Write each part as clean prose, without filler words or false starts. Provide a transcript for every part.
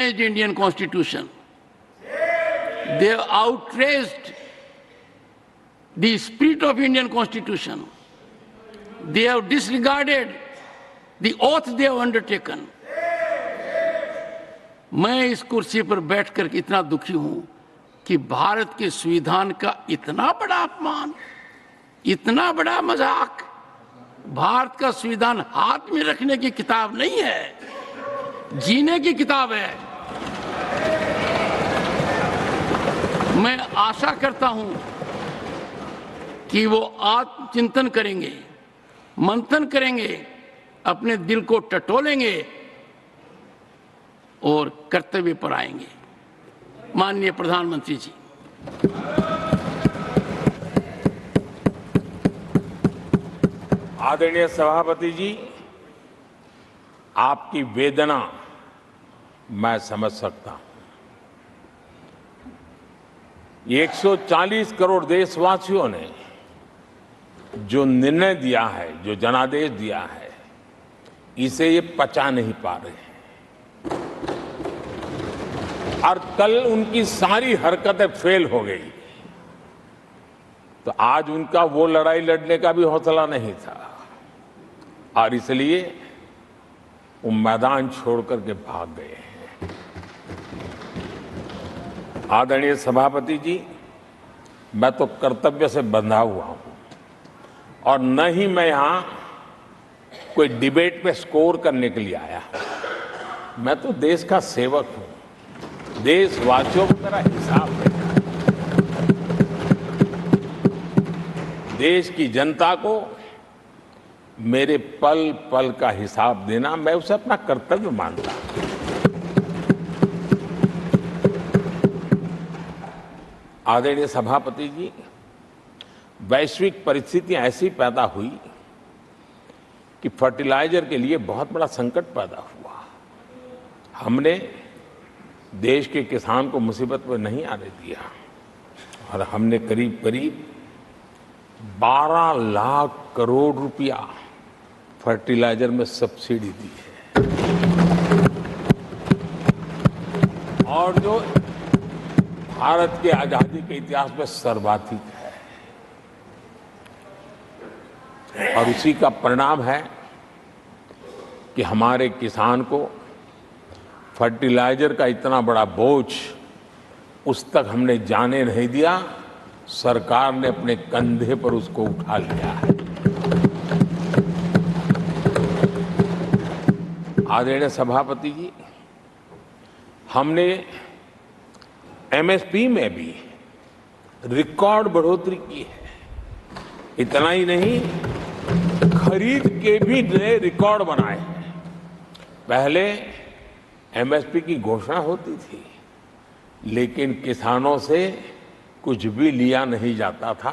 Indian Constitution. They have outraged the spirit of Indian Constitution. They have disregarded the oath they have undertaken. मैं इस कुर्सी पर बैठकर इतना दुखी हूं कि भारत के संविधान का इतना बड़ा अपमान, इतना बड़ा मजाक। भारत का संविधान हाथ में रखने की किताब नहीं है, जीने की किताब है। मैं आशा करता हूं कि वो आत्मचिंतन करेंगे, मंथन करेंगे, अपने दिल को टटोलेंगे और कर्तव्य पर आएंगे। माननीय प्रधानमंत्री जी, आदरणीय सभापति जी, आपकी वेदना मैं समझ सकता हूं। 140 करोड़ देशवासियों ने जो निर्णय दिया है, जो जनादेश दिया है, इसे ये पचा नहीं पा रहे हैं और कल उनकी सारी हरकतें फेल हो गई। तो आज उनका वो लड़ाई लड़ने का भी हौसला नहीं था और इसलिए वो मैदान छोड़ करके भाग गए हैं। आदरणीय सभापति जी, मैं तो कर्तव्य से बंधा हुआ हूं और न ही मैं यहां कोई डिबेट पे स्कोर करने के लिए आया हूं। मैं तो देश का सेवक हूं, देशवासियों को मेरा हिसाब है। देश की जनता को मेरे पल पल का हिसाब देना, मैं उसे अपना कर्तव्य मानता हूं। आदरणीय सभापति जी, वैश्विक परिस्थितियां ऐसी पैदा हुई कि फर्टिलाइजर के लिए बहुत बड़ा संकट पैदा हुआ। हमने देश के किसान को मुसीबत में नहीं आने दिया और हमने करीब करीब 12 लाख करोड़ रुपया फर्टिलाइजर में सब्सिडी दी है। और जो भारत के आजादी के इतिहास में सर्वाधिक है और उसी का परिणाम है कि हमारे किसान को फर्टिलाइजर का इतना बड़ा बोझ उस तक हमने जाने नहीं दिया। सरकार ने अपने कंधे पर उसको उठा लिया है। आदरणीय सभापति जी, हमने एमएसपी में भी रिकॉर्ड बढ़ोतरी की है। इतना ही नहीं, खरीद के भी नए रिकॉर्ड बनाए हैं। पहले एमएसपी की घोषणा होती थी लेकिन किसानों से कुछ भी लिया नहीं जाता था,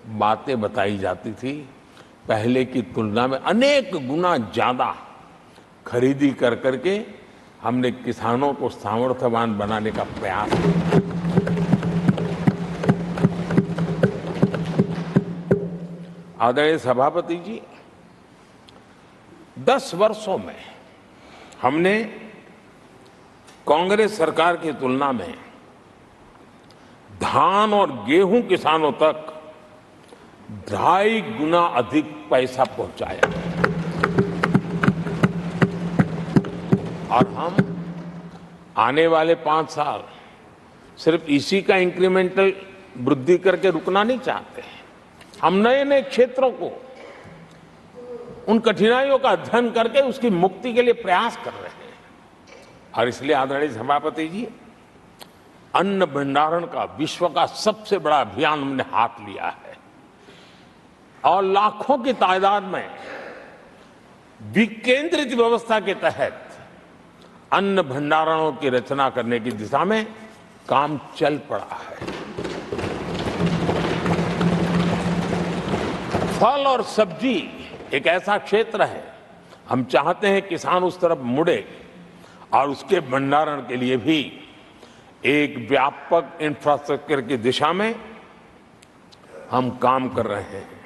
बातें बताई जाती थी। पहले की तुलना में अनेक गुना ज्यादा खरीदी कर करके हमने किसानों को सामर्थ्यवान बनाने का प्रयास किया। आदरणीय सभापति जी, 10 वर्षों में हमने कांग्रेस सरकार की तुलना में धान और गेहूं किसानों तक 2.5 गुना अधिक पैसा पहुंचाया और हम आने वाले 5 साल सिर्फ इसी का इंक्रीमेंटल वृद्धि करके रुकना नहीं चाहते। हम नए नए क्षेत्रों को, उन कठिनाइयों का अध्ययन करके उसकी मुक्ति के लिए प्रयास कर रहे हैं। और इसलिए आदरणीय सभापति जी, अन्न भंडारण का विश्व का सबसे बड़ा अभियान हमने हाथ लिया है और लाखों की तादाद में विकेंद्रित व्यवस्था के तहत अन्न भंडारणों की रचना करने की दिशा में काम चल पड़ा है। फल और सब्जी एक ऐसा क्षेत्र है, हम चाहते हैं किसान उस तरफ मुड़े और उसके भंडारण के लिए भी एक व्यापक इंफ्रास्ट्रक्चर की दिशा में हम काम कर रहे हैं।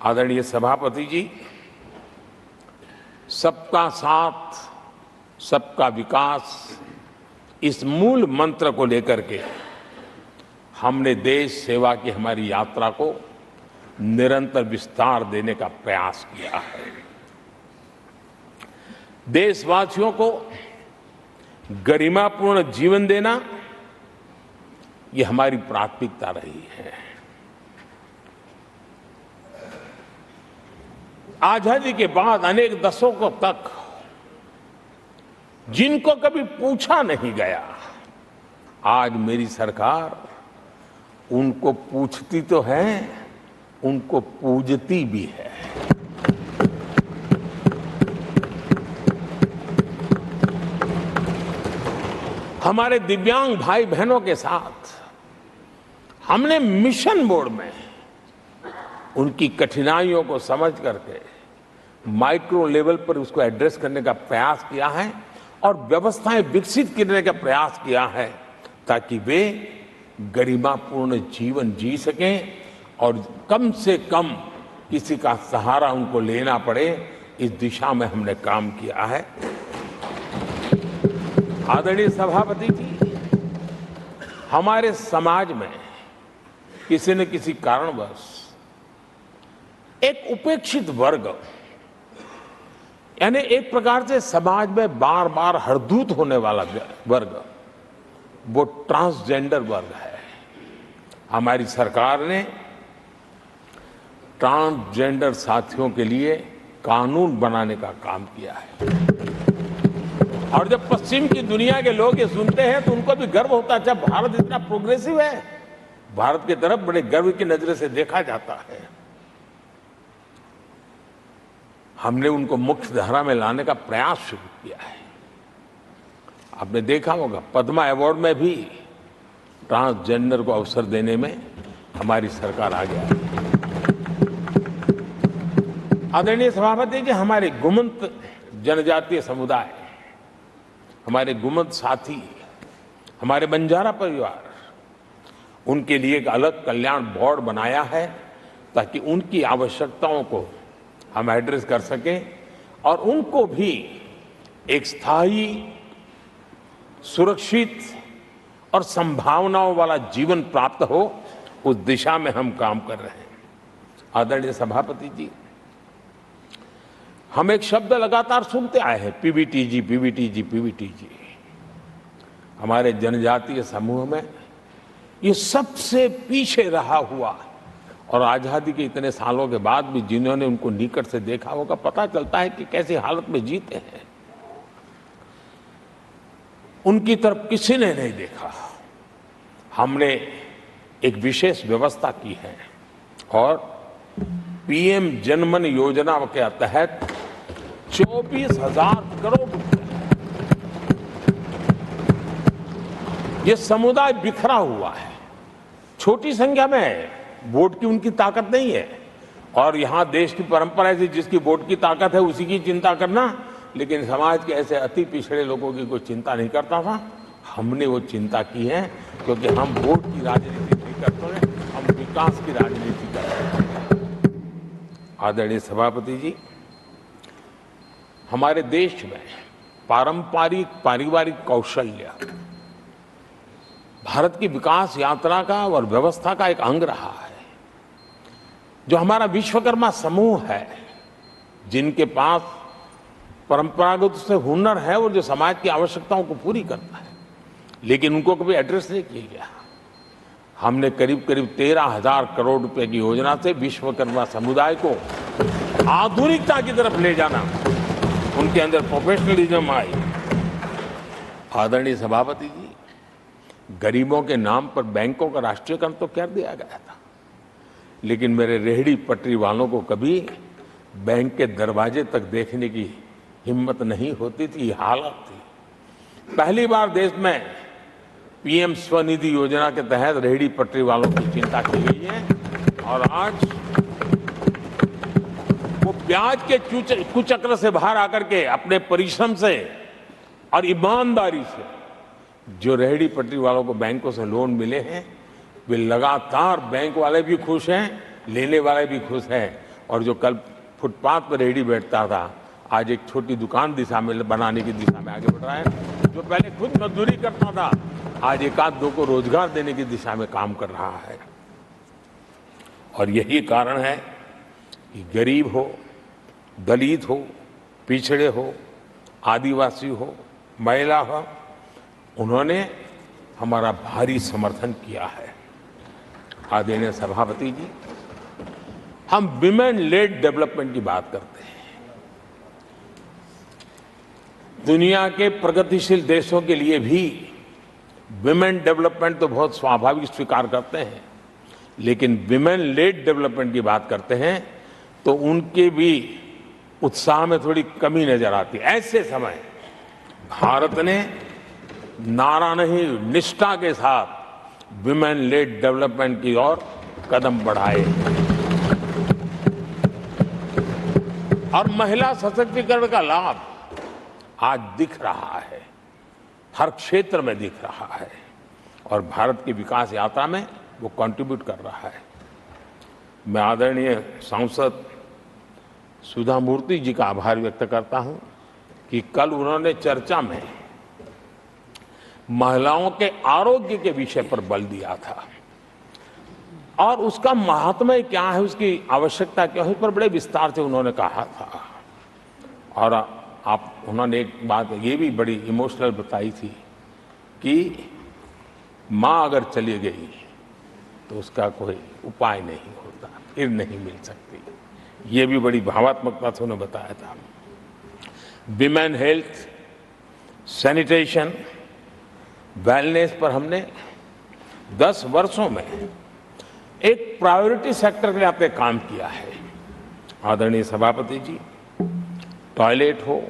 आदरणीय सभापति जी, सबका साथ, सबका विकास इस मूल मंत्र को लेकर के हमने देश सेवा की हमारी यात्रा को निरंतर विस्तार देने का प्रयास किया है। देशवासियों को गरिमापूर्ण जीवन देना ये हमारी प्राथमिकता रही है। आजादी के बाद अनेक दशकों तक जिनको कभी पूछा नहीं गया, आज मेरी सरकार उनको पूछती तो है, उनको पूजती भी है। हमारे दिव्यांग भाई बहनों के साथ हमने मिशन मोड में उनकी कठिनाइयों को समझ करके माइक्रो लेवल पर उसको एड्रेस करने का प्रयास किया है और व्यवस्थाएं विकसित करने का प्रयास किया है ताकि वे गरिमापूर्ण जीवन जी सकें और कम से कम किसी का सहारा उनको लेना पड़े। इस दिशा में हमने काम किया है। आदरणीय सभापति जी, हमारे समाज में किसी न किसी कारणवश एक उपेक्षित वर्ग, यानी एक प्रकार से समाज में बार बार हरदूत होने वाला वर्ग, वो ट्रांसजेंडर वर्ग है। हमारी सरकार ने ट्रांसजेंडर साथियों के लिए कानून बनाने का काम किया है और जब पश्चिम की दुनिया के लोग ये सुनते हैं तो उनको भी गर्व होता है। जब भारत इतना प्रोग्रेसिव है, भारत की तरफ बड़े गर्व की नजर से देखा जाता है। हमने उनको मुख्य धारा में लाने का प्रयास शुरू किया है। आपने देखा होगा पद्मा अवार्ड में भी ट्रांसजेंडर को अवसर देने में हमारी सरकार आगे आई। आदरणीय सभापति जी, हमारे गुमंत जनजातीय समुदाय, हमारे गुमंत साथी, हमारे बंजारा परिवार, उनके लिए एक अलग कल्याण बोर्ड बनाया है ताकि उनकी आवश्यकताओं को हम एड्रेस कर सकें और उनको भी एक स्थायी, सुरक्षित और संभावनाओं वाला जीवन प्राप्त हो, उस दिशा में हम काम कर रहे हैं। आदरणीय सभापति जी, हम एक शब्द लगातार सुनते आए हैं, पीवीटीजी, पीवीटीजी, पीवीटीजी। हमारे जनजातीय समूह में ये सबसे पीछे रहा हुआ और आजादी के इतने सालों के बाद भी जिन्होंने उनको निकट से देखा होगा, पता चलता है कि कैसी हालत में जीते हैं। उनकी तरफ किसी ने नहीं देखा। हमने एक विशेष व्यवस्था की है और पीएम जनमन योजना के तहत 24,000 करोड़ रुपए, ये समुदाय बिखरा हुआ है, छोटी संख्या में है, वोट की उनकी ताकत नहीं है और यहां देश की परंपरा है जिसकी वोट की ताकत है उसी की चिंता करना, लेकिन समाज के ऐसे अति पिछड़े लोगों की कोई चिंता नहीं करता था। हमने वो चिंता की है क्योंकि हम वोट की राजनीति नहीं करते, हम विकास की राजनीति करते हैं। आदरणीय सभापति जी, हमारे देश में पारंपरिक पारिवारिक कौशल्य भारत की विकास यात्रा का और व्यवस्था का एक अंग रहा है। जो हमारा विश्वकर्मा समूह है, जिनके पास परंपरागत से हुनर है और जो समाज की आवश्यकताओं को पूरी करता है, लेकिन उनको कभी एड्रेस नहीं किया गया। हमने करीब करीब 13,000 करोड़ रुपए की योजना से विश्वकर्मा समुदाय को आधुनिकता की तरफ ले जाना, उनके अंदर प्रोफेशनलिज्म आई। आदरणीय सभापति जी, गरीबों के नाम पर बैंकों का राष्ट्रीयकरण तो कर दिया गया था, लेकिन मेरे रेहड़ी पटरी वालों को कभी बैंक के दरवाजे तक देखने की हिम्मत नहीं होती थी, हालत थी। पहली बार देश में पीएम स्वनिधि योजना के तहत रेहड़ी पटरी वालों की चिंता की गई है और आज वो ब्याज के कुचक्र से बाहर आकर के अपने परिश्रम से और ईमानदारी से जो रेहड़ी पटरी वालों को बैंकों से लोन मिले हैं, वे लगातार, बैंक वाले भी खुश हैं, लेने वाले भी खुश हैं। और जो कल फुटपाथ पर रेहड़ी बैठता था, आज एक छोटी दुकान दिशा में बनाने की दिशा में आगे बढ़ रहा है। जो पहले खुद मजदूरी करता था, आज एक आध दो को रोजगार देने की दिशा में काम कर रहा है। और यही कारण है कि गरीब हो, दलित हो, पिछड़े हो, आदिवासी हो, महिला हो, उन्होंने हमारा भारी समर्थन किया है। आदरणीय सभापति जी, हम विमेन लेड डेवलपमेंट की बात करते हैं। दुनिया के प्रगतिशील देशों के लिए भी विमेन डेवलपमेंट तो बहुत स्वाभाविक स्वीकार करते हैं, लेकिन विमेन लेड डेवलपमेंट की बात करते हैं तो उनके भी उत्साह में थोड़ी कमी नजर आती है। ऐसे समय भारत ने नारा नहीं, निष्ठा के साथ विमेन लेड डेवलपमेंट की ओर कदम बढ़ाए और महिला सशक्तिकरण का लाभ आज दिख रहा है, हर क्षेत्र में दिख रहा है और भारत की विकास यात्रा में वो कंट्रीब्यूट कर रहा है। मैं आदरणीय सांसद सुधा मूर्ति जी का आभार व्यक्त करता हूं कि कल उन्होंने चर्चा में महिलाओं के आरोग्य के विषय पर बल दिया था और उसका महात्म्य क्या है, उसकी आवश्यकता क्या है, उस पर बड़े विस्तार से उन्होंने कहा था। और उन्होंने एक बात ये भी बड़ी इमोशनल बताई थी कि माँ अगर चली गई तो उसका कोई उपाय नहीं होता, फिर नहीं मिल सकती। ये भी बड़ी भावात्मकता से उन्होंने बताया था। विमेन हेल्थ, सैनिटेशन, वेलनेस पर हमने 10 वर्षों में एक प्रायोरिटी सेक्टर के लिए आपने काम किया है। आदरणीय सभापति जी, टॉयलेट हो,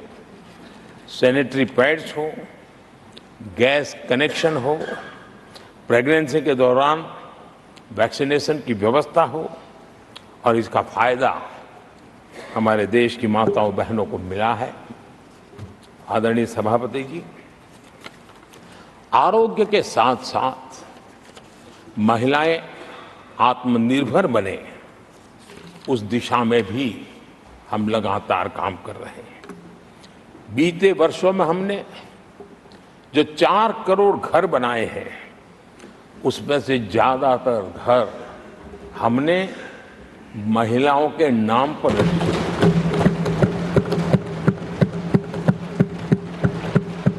सैनिटरी पैड्स हो, गैस कनेक्शन हो, प्रेगनेंसी के दौरान वैक्सीनेशन की व्यवस्था हो और इसका फायदा हमारे देश की माताओं बहनों को मिला है। आदरणीय सभापति जी, आरोग्य के साथ साथ महिलाएं आत्मनिर्भर बने, उस दिशा में भी हम लगातार काम कर रहे हैं। बीते वर्षों में हमने जो 4 करोड़ घर बनाए हैं, उसमें से ज्यादातर घर हमने महिलाओं के नाम पर रखे।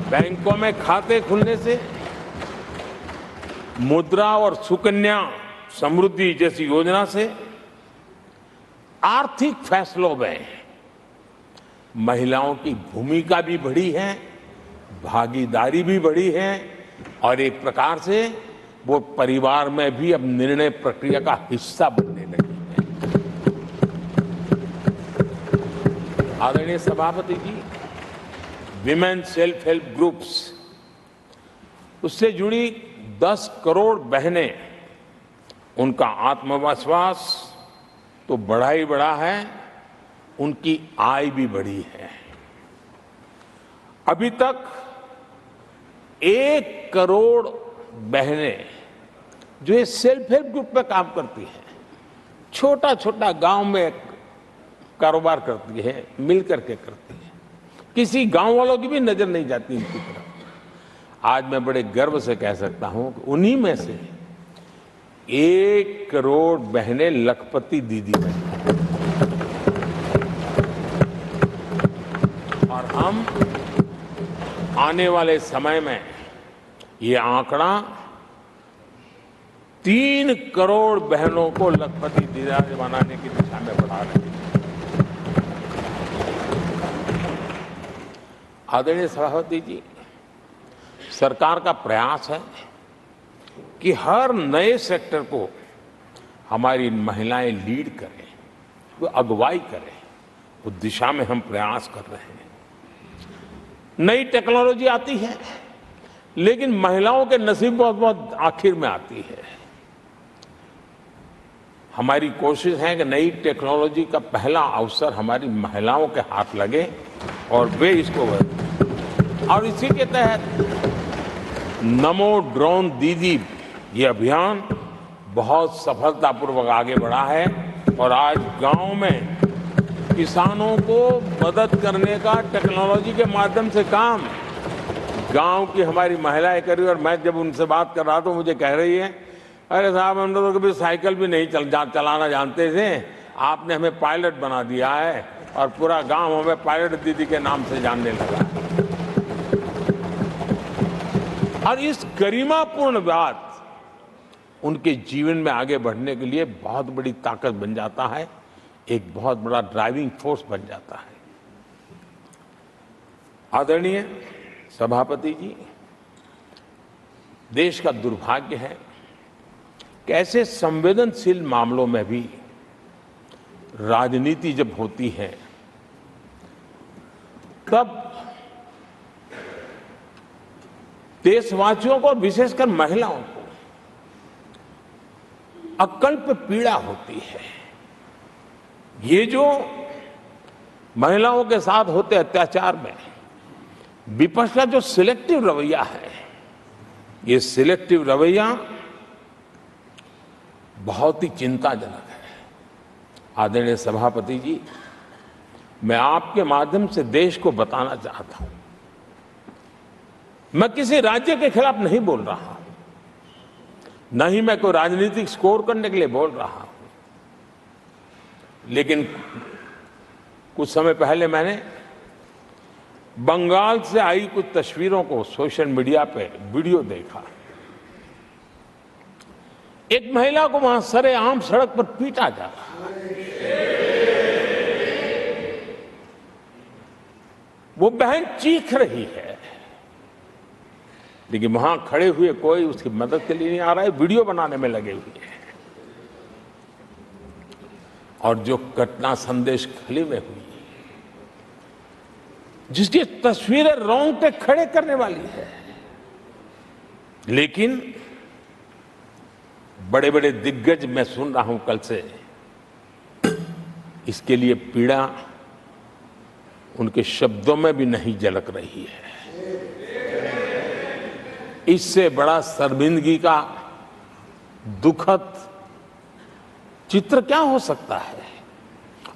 बैंकों में खाते खुलने से, मुद्रा और सुकन्या समृद्धि जैसी योजना से आर्थिक फैसलों में महिलाओं की भूमिका भी बढ़ी है, भागीदारी भी बढ़ी है और एक प्रकार से वो परिवार में भी अब निर्णय प्रक्रिया का हिस्सा बनने लगी है। आदरणीय सभापति जी, विमेन सेल्फ हेल्प ग्रुप्स, उससे जुड़ी 10 करोड़ बहनें, उनका आत्मविश्वास तो बढ़ा ही बढ़ा है, उनकी आय भी बढ़ी है। अभी तक 1 करोड़ बहनें जो ये सेल्फ हेल्प ग्रुप में काम करती हैं, छोटा छोटा गांव में कारोबार करती है, मिल करके करती है, किसी गांव वालों की भी नजर नहीं जाती इनकी तरफ। आज मैं बड़े गर्व से कह सकता हूं कि उन्हीं में से 1 करोड़ बहनें लखपति दीदी बनी और हम आने वाले समय में ये आंकड़ा 3 करोड़ बहनों को लखपति दीदी बनाने की दिशा में बढ़ा रहे हैं। आदरणीय सभापति जी, सरकार का प्रयास है कि हर नए सेक्टर को हमारी महिलाएं लीड करें, वो अगुवाई करें, उस दिशा में हम प्रयास कर रहे हैं। नई टेक्नोलॉजी आती है, लेकिन महिलाओं के नसीब बहुत बहुत आखिर में आती है। हमारी कोशिश है कि नई टेक्नोलॉजी का पहला अवसर हमारी महिलाओं के हाथ लगे और वे इसको और इसी के तहत नमो ड्रोन दीदी ये अभियान बहुत सफलतापूर्वक आगे बढ़ा है और आज गांव में किसानों को मदद करने का टेक्नोलॉजी के माध्यम से काम गांव की हमारी महिलाएं कर रही और मैं जब उनसे बात कर रहा था मुझे कह रही है, अरे साहब हम तो कभी साइकिल भी नहीं चलाना जानते थे, आपने हमें पायलट बना दिया है और पूरा गांव हमें पायलट दीदी के नाम से जानने लगा। और इस गरिमापूर्ण बात उनके जीवन में आगे बढ़ने के लिए बहुत बड़ी ताकत बन जाता है, एक बहुत बड़ा ड्राइविंग फोर्स बन जाता है। आदरणीय सभापति जी, देश का दुर्भाग्य है कि ऐसे संवेदनशील मामलों में भी राजनीति जब होती है तब देशवासियों को, विशेषकर महिलाओं को अकल्प पीड़ा होती है। ये जो महिलाओं के साथ होते अत्याचार में विपक्ष का जो सिलेक्टिव रवैया है, ये सिलेक्टिव रवैया बहुत ही चिंताजनक है। आदरणीय सभापति जी, मैं आपके माध्यम से देश को बताना चाहता हूं, मैं किसी राज्य के खिलाफ नहीं बोल रहा हूं, न ही मैं कोई राजनीतिक स्कोर करने के लिए बोल रहा हूं, लेकिन कुछ समय पहले मैंने बंगाल से आई कुछ तस्वीरों को सोशल मीडिया पे वीडियो देखा। एक महिला को वहां सरेआम सड़क पर पीटा जा रहा है। वो बहन चीख रही है, लेकिन वहां खड़े हुए कोई उसकी मदद के लिए नहीं आ रहा है, वीडियो बनाने में लगे हुए हैं। और जो घटना संदेश खली में हुई, जिसकी तस्वीरें रोंगटे खड़े करने वाली है, लेकिन बड़े बड़े दिग्गज, मैं सुन रहा हूं कल से, इसके लिए पीड़ा उनके शब्दों में भी नहीं झलक रही है। इससे बड़ा शर्मिंदगी का दुखद चित्र क्या हो सकता है?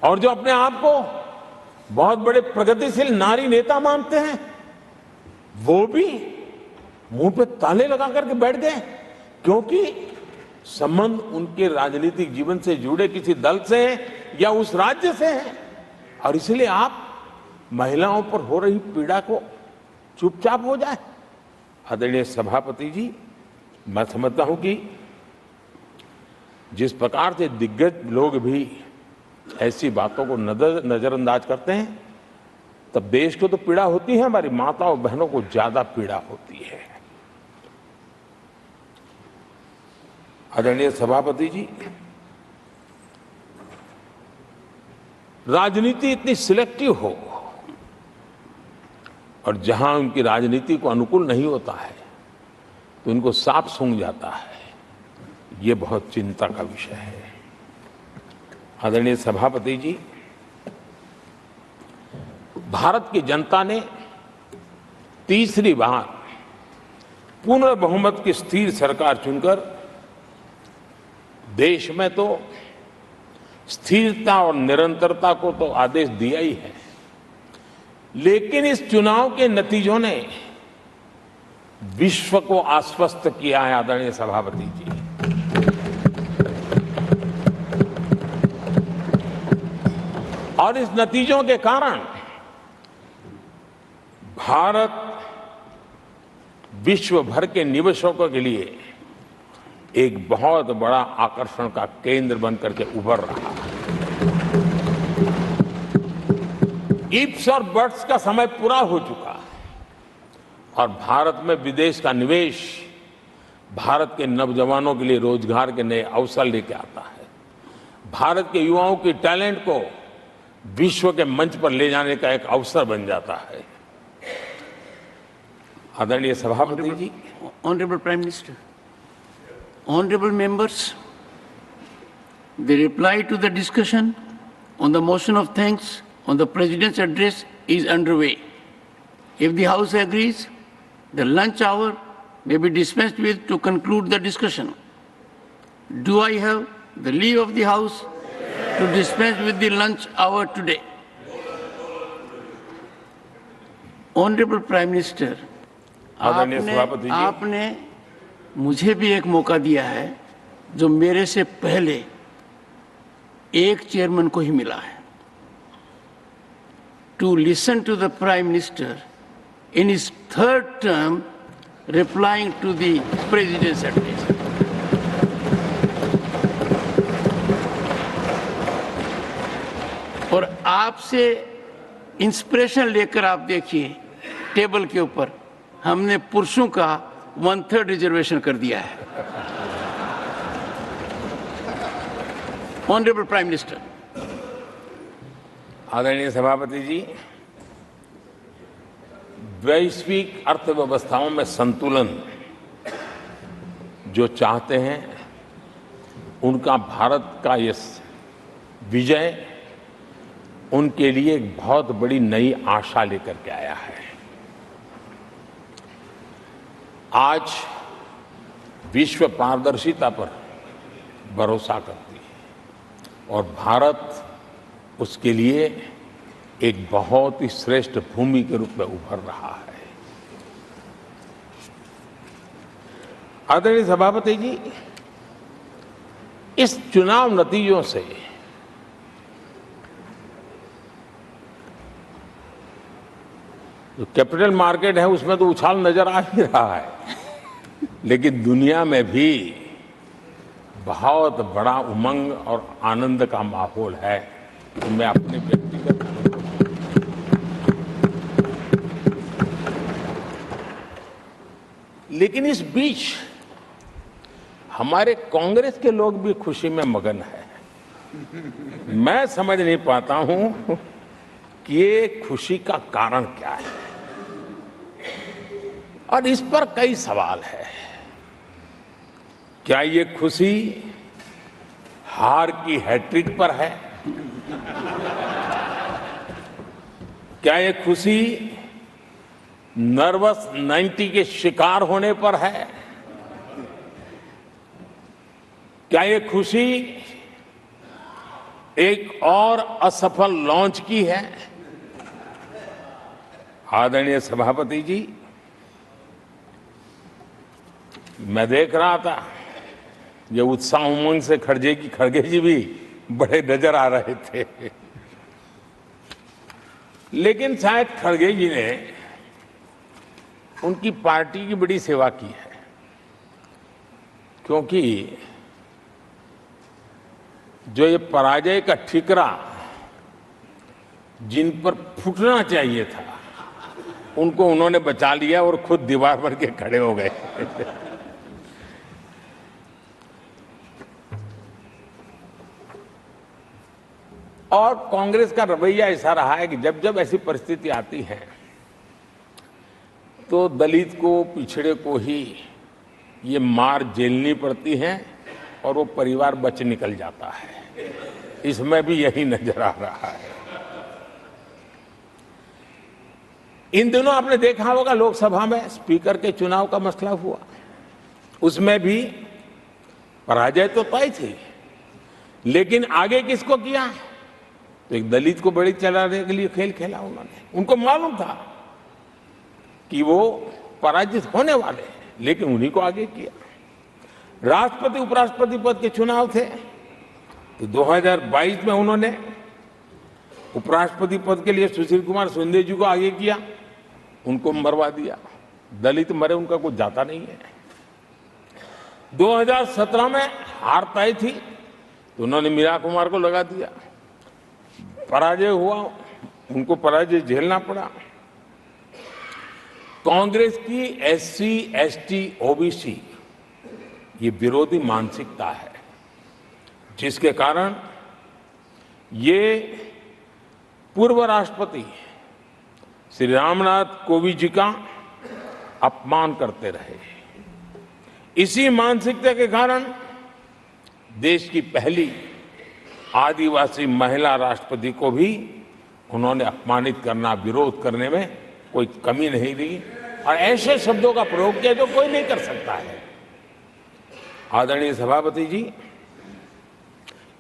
और जो अपने आप को बहुत बड़े प्रगतिशील नारी नेता मानते हैं, वो भी मुंह पे ताले लगा करके बैठ गए, क्योंकि संबंध उनके राजनीतिक जीवन से जुड़े किसी दल से है या उस राज्य से है, और इसलिए आप महिलाओं पर हो रही पीड़ा को चुपचाप हो जाए। आदरणीय सभापति जी, मैं समझता हूं कि जिस प्रकार से दिग्गज लोग भी ऐसी बातों को नजरअंदाज करते हैं, तब देश को तो पीड़ा होती है, हमारी माताओं बहनों को ज्यादा पीड़ा होती है। आदरणीय सभापति जी, राजनीति इतनी सिलेक्टिव हो और जहां उनकी राजनीति को अनुकूल नहीं होता है तो इनको साफ सूंघ जाता है, ये बहुत चिंता का विषय है। आदरणीय सभापति जी, भारत की जनता ने तीसरी बार पूर्ण बहुमत की स्थिर सरकार चुनकर देश में तो स्थिरता और निरंतरता को तो आदेश दिया ही है, लेकिन इस चुनाव के नतीजों ने विश्व को आश्वस्त किया है। आदरणीय सभापति जी, और इस नतीजों के कारण भारत विश्व भर के निवेशकों के लिए एक बहुत बड़ा आकर्षण का केंद्र बनकर के उभर रहा है। इफ्स और बट्स का समय पूरा हो चुका है और भारत में विदेश का निवेश भारत के नौजवानों के लिए रोजगार के नए अवसर लेके आता है। भारत के युवाओं की टैलेंट को विश्व के मंच पर ले जाने का एक अवसर बन जाता है। आदरणीय सभापति जी, honourable prime minister, honorable members, the reply to the discussion on the motion of thanks on the President's address is underway. If the House agrees, the lunch hour may be dispensed with to conclude the discussion. Do I have the leave of the House to dispense with the lunch hour today? Honorable Prime Minister, आदरणीय सभापति जी, आपने मुझे भी एक मौका दिया है जो मेरे से पहले एक चेयरमैन को ही मिला है, to listen to the prime minister in his third term replying to the president's address. और आपसे इंस्पिरेशन लेकर आप देखिए, टेबल के ऊपर हमने पुरुषों का 1/3 रिजर्वेशन कर दिया है। ऑनरेबल प्राइम मिनिस्टर, आदरणीय सभापति जी, वैश्विक अर्थव्यवस्थाओं में संतुलन जो चाहते हैं, उनका भारत का ये विजय उनके लिए एक बहुत बड़ी नई आशा लेकर के आया है। आज विश्व पारदर्शिता पर भरोसा करती है और भारत उसके लिए एक बहुत ही श्रेष्ठ भूमि के रूप में उभर रहा है। आदरणीय सभापति जी, इस चुनाव नतीजों से जो कैपिटल मार्केट है उसमें तो उछाल नजर आ ही रहा है, लेकिन दुनिया में भी बहुत बड़ा उमंग और आनंद का माहौल है। मैं अपने व्यक्तिगत लेकिन इस बीच हमारे कांग्रेस के लोग भी खुशी में मगन हैं। मैं समझ नहीं पाता हूं कि ये खुशी का कारण क्या है, और इस पर कई सवाल है। क्या ये खुशी हार की हैट्रिक पर है? क्या ये खुशी नर्वस 90 के शिकार होने पर है? क्या ये खुशी एक और असफल लॉन्च की है? आदरणीय सभापति जी, मैं देख रहा था ये उत्साह उमंग से खड़गे जी भी बड़े नजर आ रहे थे, लेकिन शायद खड़गे जी ने उनकी पार्टी की बड़ी सेवा की है, क्योंकि जो ये पराजय का ठिकरा जिन पर फूटना चाहिए था, उनको उन्होंने बचा लिया और खुद दीवार पर के खड़े हो गए। और कांग्रेस का रवैया ऐसा रहा है कि जब जब ऐसी परिस्थिति आती है तो दलित को, पिछड़े को ही ये मार झेलनी पड़ती है और वो परिवार बच निकल जाता है। इसमें भी यही नजर आ रहा है। इन दिनों आपने देखा होगा लोकसभा में स्पीकर के चुनाव का मसला हुआ, उसमें भी पराजय तो तय थी, लेकिन आगे किसको किया? तो एक दलित को बड़ी चलाने के लिए खेल खेला उन्होंने। उनको मालूम था कि वो पराजित होने वाले हैं, लेकिन उन्हीं को आगे किया। राष्ट्रपति उपराष्ट्रपति पद के चुनाव थे तो 2022 में उन्होंने उपराष्ट्रपति पद के लिए सुशील कुमार शिंदे जी को आगे किया, उनको मरवा दिया। दलित मरे, उनका कुछ जाता नहीं है। 2017 में हार तय थी तो उन्होंने मीरा कुमार को लगा दिया, पराजय हुआ, उनको पराजय झेलना पड़ा। कांग्रेस की SC, ST, OBC ये विरोधी मानसिकता है, जिसके कारण ये पूर्व राष्ट्रपति श्री रामनाथ कोविंद जी का अपमान करते रहे। इसी मानसिकता के कारण देश की पहली आदिवासी महिला राष्ट्रपति को भी उन्होंने अपमानित करना, विरोध करने में कोई कमी नहीं दी और ऐसे शब्दों का प्रयोग किया जो कोई नहीं कर सकता है। आदरणीय सभापति जी,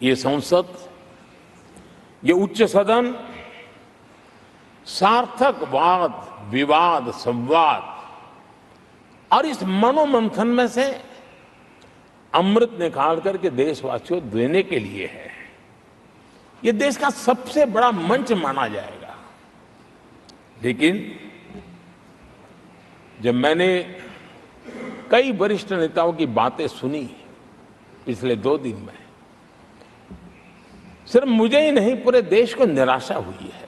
ये संसद, ये उच्च सदन सार्थक वाद विवाद संवाद और इस मनोमंथन में से अमृत निकाल करके देशवासियों देने के लिए है। ये देश का सबसे बड़ा मंच माना जाएगा। लेकिन जब मैंने कई वरिष्ठ नेताओं की बातें सुनी पिछले 2 दिन में, सिर्फ मुझे ही नहीं पूरे देश को निराशा हुई है।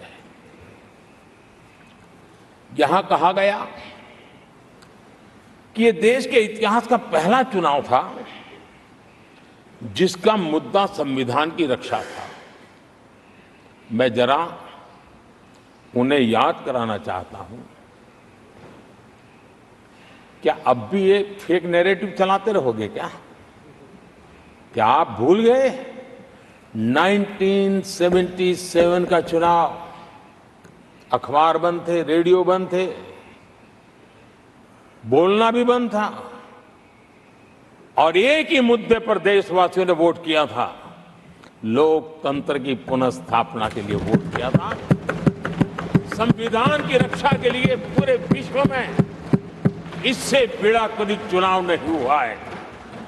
यहां कहा गया कि ये देश के इतिहास का पहला चुनाव था जिसका मुद्दा संविधान की रक्षा था। मैं जरा उन्हें याद कराना चाहता हूं, क्या अब भी ये फेक नैरेटिव चलाते रहोगे क्या? क्या आप भूल गए 1977 का चुनाव? अखबार बंद थे, रेडियो बंद थे, बोलना भी बंद था, और एक ही मुद्दे पर देशवासियों ने वोट किया था। लोकतंत्र की पुनर्स्थापना के लिए वोट किया था। संविधान की रक्षा के लिए पूरे विश्व में इससे बड़ा कोई चुनाव नहीं हुआ है।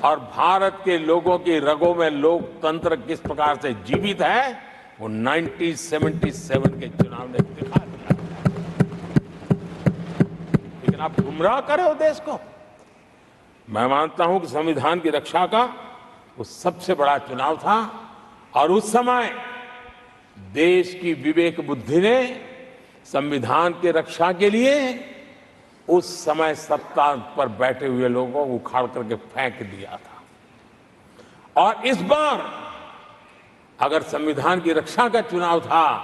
और भारत के लोगों की रगों में लोकतंत्र किस प्रकार से जीवित है, वो 1977 के चुनाव ने दिखा दिया। लेकिन आप गुमराह कर रहे हो देश को। मैं मानता हूं कि संविधान की रक्षा का वो सबसे बड़ा चुनाव था, और उस समय देश की विवेक बुद्धि ने संविधान की रक्षा के लिए उस समय सत्ता पर बैठे हुए लोगों को उखाड़ करके फेंक दिया था। और इस बार अगर संविधान की रक्षा का चुनाव था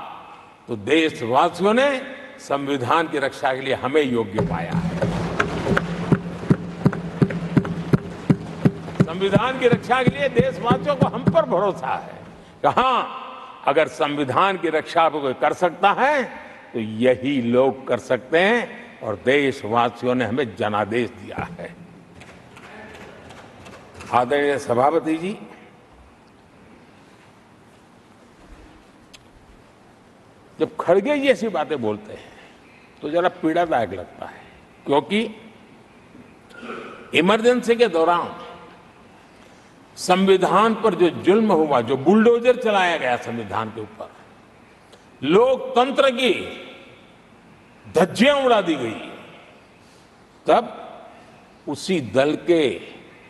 तो देशवासियों ने संविधान की रक्षा के लिए हमें योग्य पाया है। संविधान की रक्षा के लिए देशवासियों को हम पर भरोसा है। कहां अगर संविधान की रक्षा कोई कर सकता है तो यही लोग कर सकते हैं, और देशवासियों ने हमें जनादेश दिया है। आदरणीय सभापति जी, जब खड़गे जी ऐसी बातें बोलते हैं तो जरा पीड़ादायक लगता है, क्योंकि इमरजेंसी के दौरान संविधान पर जो जुल्म हुआ, जो बुलडोजर चलाया गया संविधान के ऊपर, लोकतंत्र की धज्जियां उड़ा दी गई, तब उसी दल के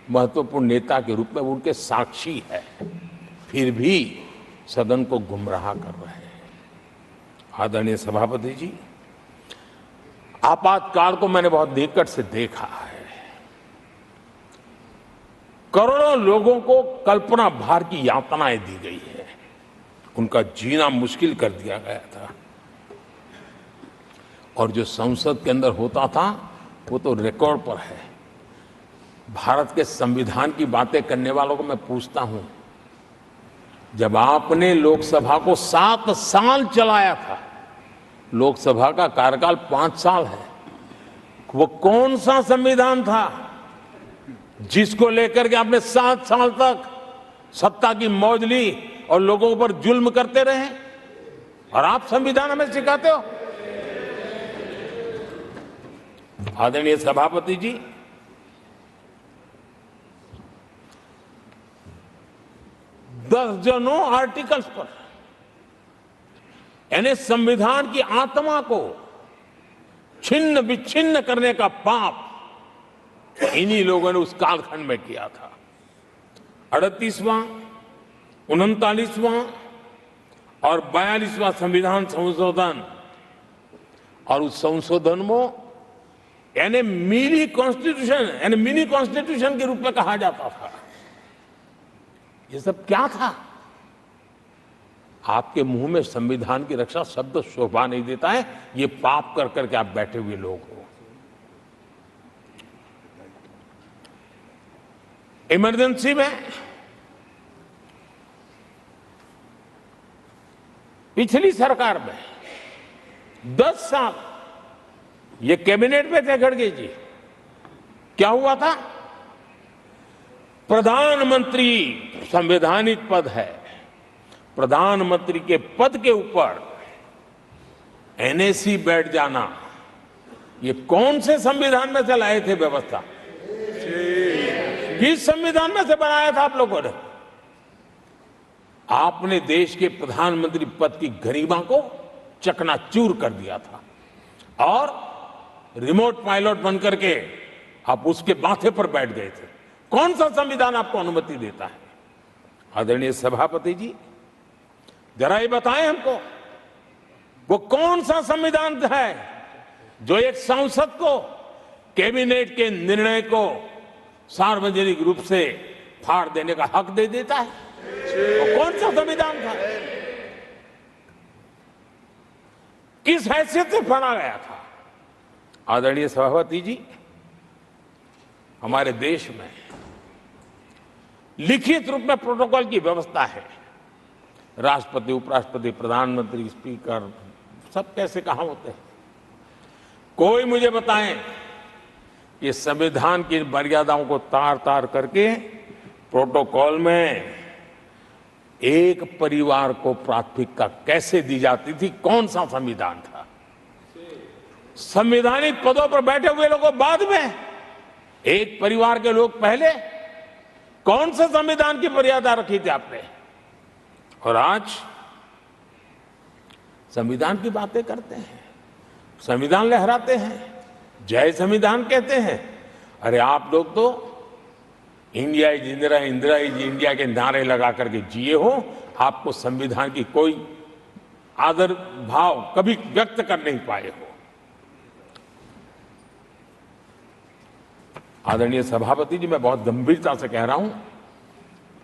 महत्वपूर्ण नेता के रूप में उनके साक्षी है, फिर भी सदन को गुमराह कर रहे हैं। आदरणीय सभापति जी, आपातकाल को मैंने बहुत निकट से देखा है। करोड़ों लोगों को कल्पना भार की यातनाएं दी गई है, उनका जीना मुश्किल कर दिया गया था। और जो संसद के अंदर होता था वो तो रिकॉर्ड पर है। भारत के संविधान की बातें करने वालों को मैं पूछता हूं, जब आपने लोकसभा को 7 साल चलाया था, लोकसभा का कार्यकाल 5 साल है, वो कौन सा संविधान था जिसको लेकर के आपने 7 साल तक सत्ता की मौज ली और लोगों पर जुल्म करते रहे? और आप संविधान हमें सिखाते हो? आदरणीय सभापति जी, दर्जनों आर्टिकल्स पर, यानी संविधान की आत्मा को छिन्न विच्छिन्न करने का पाप इन्हीं लोगों ने उस कालखंड में किया था। 38वां, 39वां और 42वां संविधान संशोधन, और उस संशोधन में यानी मिनी कॉन्स्टिट्यूशन, यानी मिनी कॉन्स्टिट्यूशन के रूप में कहा जाता था। ये सब क्या था? आपके मुंह में संविधान की रक्षा शब्द शोभा नहीं देता है। ये पाप कर करके आप बैठे हुए लोग हो। इमरजेंसी में पिछली सरकार में 10 साल ये कैबिनेट में थे खड़गे जी, क्या हुआ था? प्रधानमंत्री संवैधानिक पद है, प्रधानमंत्री के पद के ऊपर एनएसी बैठ जाना, ये कौन से संविधान में से लाए थे व्यवस्था? किस संविधान में से बनाया था आप लोगों ने? आपने देश के प्रधानमंत्री पद की गरिमा को चकनाचूर कर दिया था और रिमोट पायलट बनकर के आप उसके माथे पर बैठ गए थे। कौन सा संविधान आपको अनुमति देता है? आदरणीय सभापति जी, जरा ये बताएं हमको, वो कौन सा संविधान है जो एक सांसद को कैबिनेट के निर्णय को सार्वजनिक रूप से फाड़ देने का हक दे देता है? वो कौन सा संविधान था? किस हैसियत से फाड़ा गया था? आदरणीय सभापति जी, हमारे देश में लिखित रूप में प्रोटोकॉल की व्यवस्था है। राष्ट्रपति, उपराष्ट्रपति, प्रधानमंत्री, स्पीकर सब कैसे कहां होते हैं? कोई मुझे बताएं कि संविधान की मर्यादाओं को तार तार करके प्रोटोकॉल में एक परिवार को प्राथमिकता कैसे दी जाती थी? कौन सा संविधान था? संवैधानिक पदों पर बैठे हुए लोगों बाद में, एक परिवार के लोग पहले। कौन सा संविधान की मर्यादा रखी थी आपने? और आज संविधान की बातें करते हैं, संविधान लहराते हैं, जय संविधान कहते हैं। अरे आप लोग तो India is Indira, Indira is India के नारे लगा करके जिए हो। आपको संविधान की कोई आदर भाव कभी व्यक्त कर नहीं पाए हो। आदरणीय सभापति जी, मैं बहुत गंभीरता से कह रहा हूं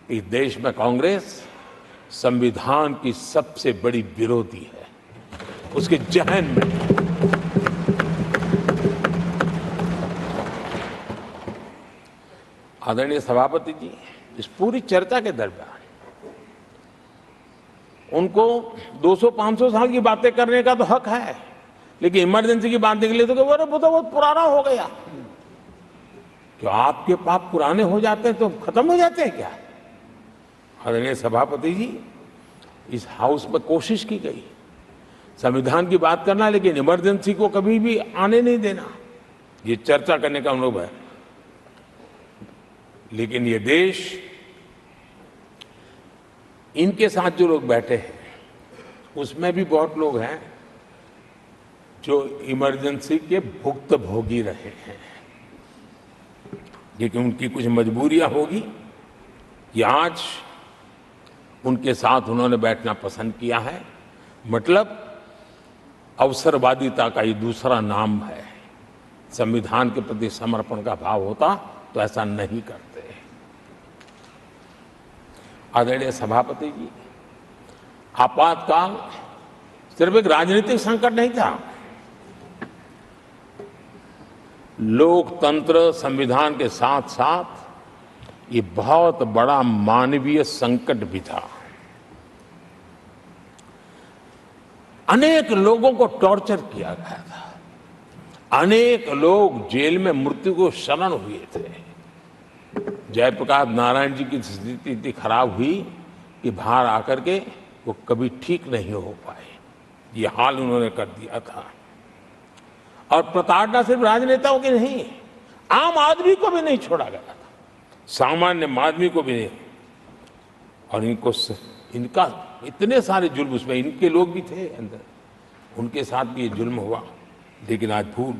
कि देश में कांग्रेस संविधान की सबसे बड़ी विरोधी है। उसके जहन में आदरणीय सभापति जी, इस पूरी चर्चा के दरमियान उनको 200-500 साल की बातें करने का तो हक है, लेकिन इमरजेंसी की बात निकले तो वो तो बहुत पुराना हो गया। क्या आपके पाप पुराने हो जाते हैं तो खत्म हो जाते हैं क्या? आदरणीय सभापति जी, इस हाउस में कोशिश की गई संविधान की बात करना, लेकिन इमरजेंसी को कभी भी आने नहीं देना। ये चर्चा करने का अनुभव है, लेकिन ये देश, इनके साथ जो लोग बैठे हैं उसमें भी बहुत लोग हैं जो इमरजेंसी के भुक्तभोगी रहे हैं, लेकिन उनकी कुछ मजबूरियां होगी कि आज उनके साथ उन्होंने बैठना पसंद किया है। मतलब अवसरवादिता का ये दूसरा नाम है। संविधान के प्रति समर्पण का भाव होता तो ऐसा नहीं करते। आदरणीय सभापति जी, आपातकाल सिर्फ एक राजनीतिक संकट नहीं था, लोकतंत्र संविधान के साथ साथ ये बहुत बड़ा मानवीय संकट भी था। अनेक लोगों को टॉर्चर किया गया था, अनेक लोग जेल में मृत्यु को शरण हुए थे। जयप्रकाश नारायण जी की स्थिति इतनी खराब हुई कि बाहर आकर के वो कभी ठीक नहीं हो पाए। ये हाल उन्होंने कर दिया था। और प्रताड़ना सिर्फ राजनेताओं की नहीं, आम आदमी को भी नहीं छोड़ा गया था, सामान्य आदमी को भी नहीं। और इनका इतने सारे जुल्म, उसमें इनके लोग भी थे अंदर, उनके साथ भी ये जुल्म हुआ। लेकिन आज भूल,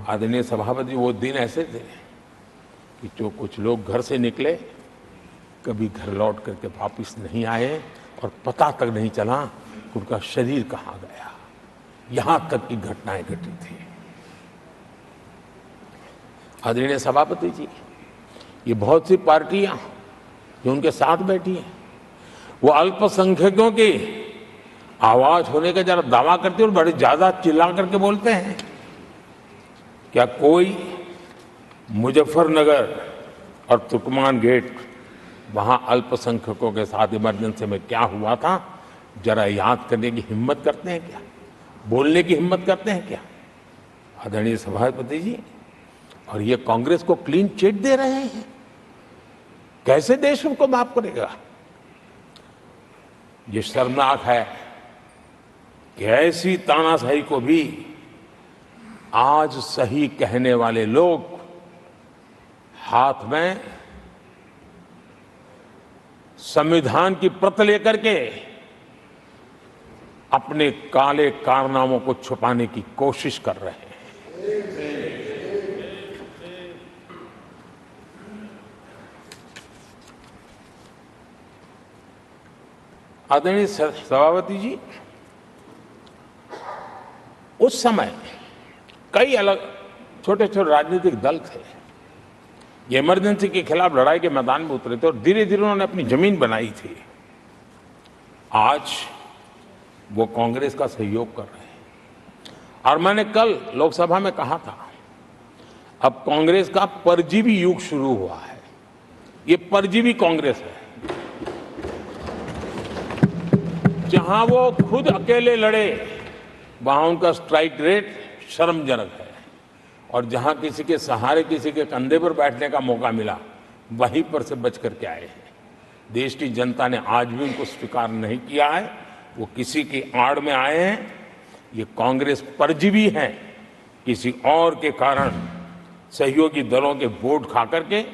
आदरणीय सभापति, वो दिन ऐसे थे कि जो कुछ लोग घर से निकले कभी घर लौट करके वापिस नहीं आए और पता तक नहीं चला कि उनका शरीर कहाँ गया। यहां तक की घटनाएं घटी थी। आदरणीय सभापति जी, ये बहुत सी पार्टियां जो उनके साथ बैठी हैं, वो अल्पसंख्यकों की आवाज होने का जरा दावा करते हैं और बड़े ज्यादा चिल्ला करके बोलते हैं। क्या कोई मुजफ्फरनगर और तुर्कमान गेट, वहां अल्पसंख्यकों के साथ इमरजेंसी में क्या हुआ था, जरा याद करने की हिम्मत करते हैं क्या? बोलने की हिम्मत करते हैं क्या? आदरणीय सभापति जी, और ये कांग्रेस को क्लीन चिट दे रहे हैं। कैसे देश उनको माफ करेगा? ये शर्मनाक है कि ऐसी तानाशाही को भी आज सही कहने वाले लोग हाथ में संविधान की प्रत लेकर के अपने काले कारनामों को छुपाने की कोशिश कर रहे हैं। आदरणीय सभापति जी, उस समय कई अलग छोटे छोटे राजनीतिक दल थे, ये इमरजेंसी के खिलाफ लड़ाई के मैदान में उतरे थे और धीरे धीरे उन्होंने अपनी जमीन बनाई थी। आज वो कांग्रेस का सहयोग कर रहे हैं और मैंने कल लोकसभा में कहा था, अब कांग्रेस का परजीवी युग शुरू हुआ है। ये परजीवी कांग्रेस है, जहां वो खुद अकेले लड़े वहां उनका स्ट्राइक रेट शर्मजनक है और जहां किसी के सहारे, किसी के कंधे पर बैठने का मौका मिला, वहीं पर से बच करके आए हैं। देश की जनता ने आज भी उनको स्वीकार नहीं किया है, वो किसी की आड़ में आए हैं। ये कांग्रेस परजीवी है, किसी और के कारण सहयोगी दलों के वोट खा करके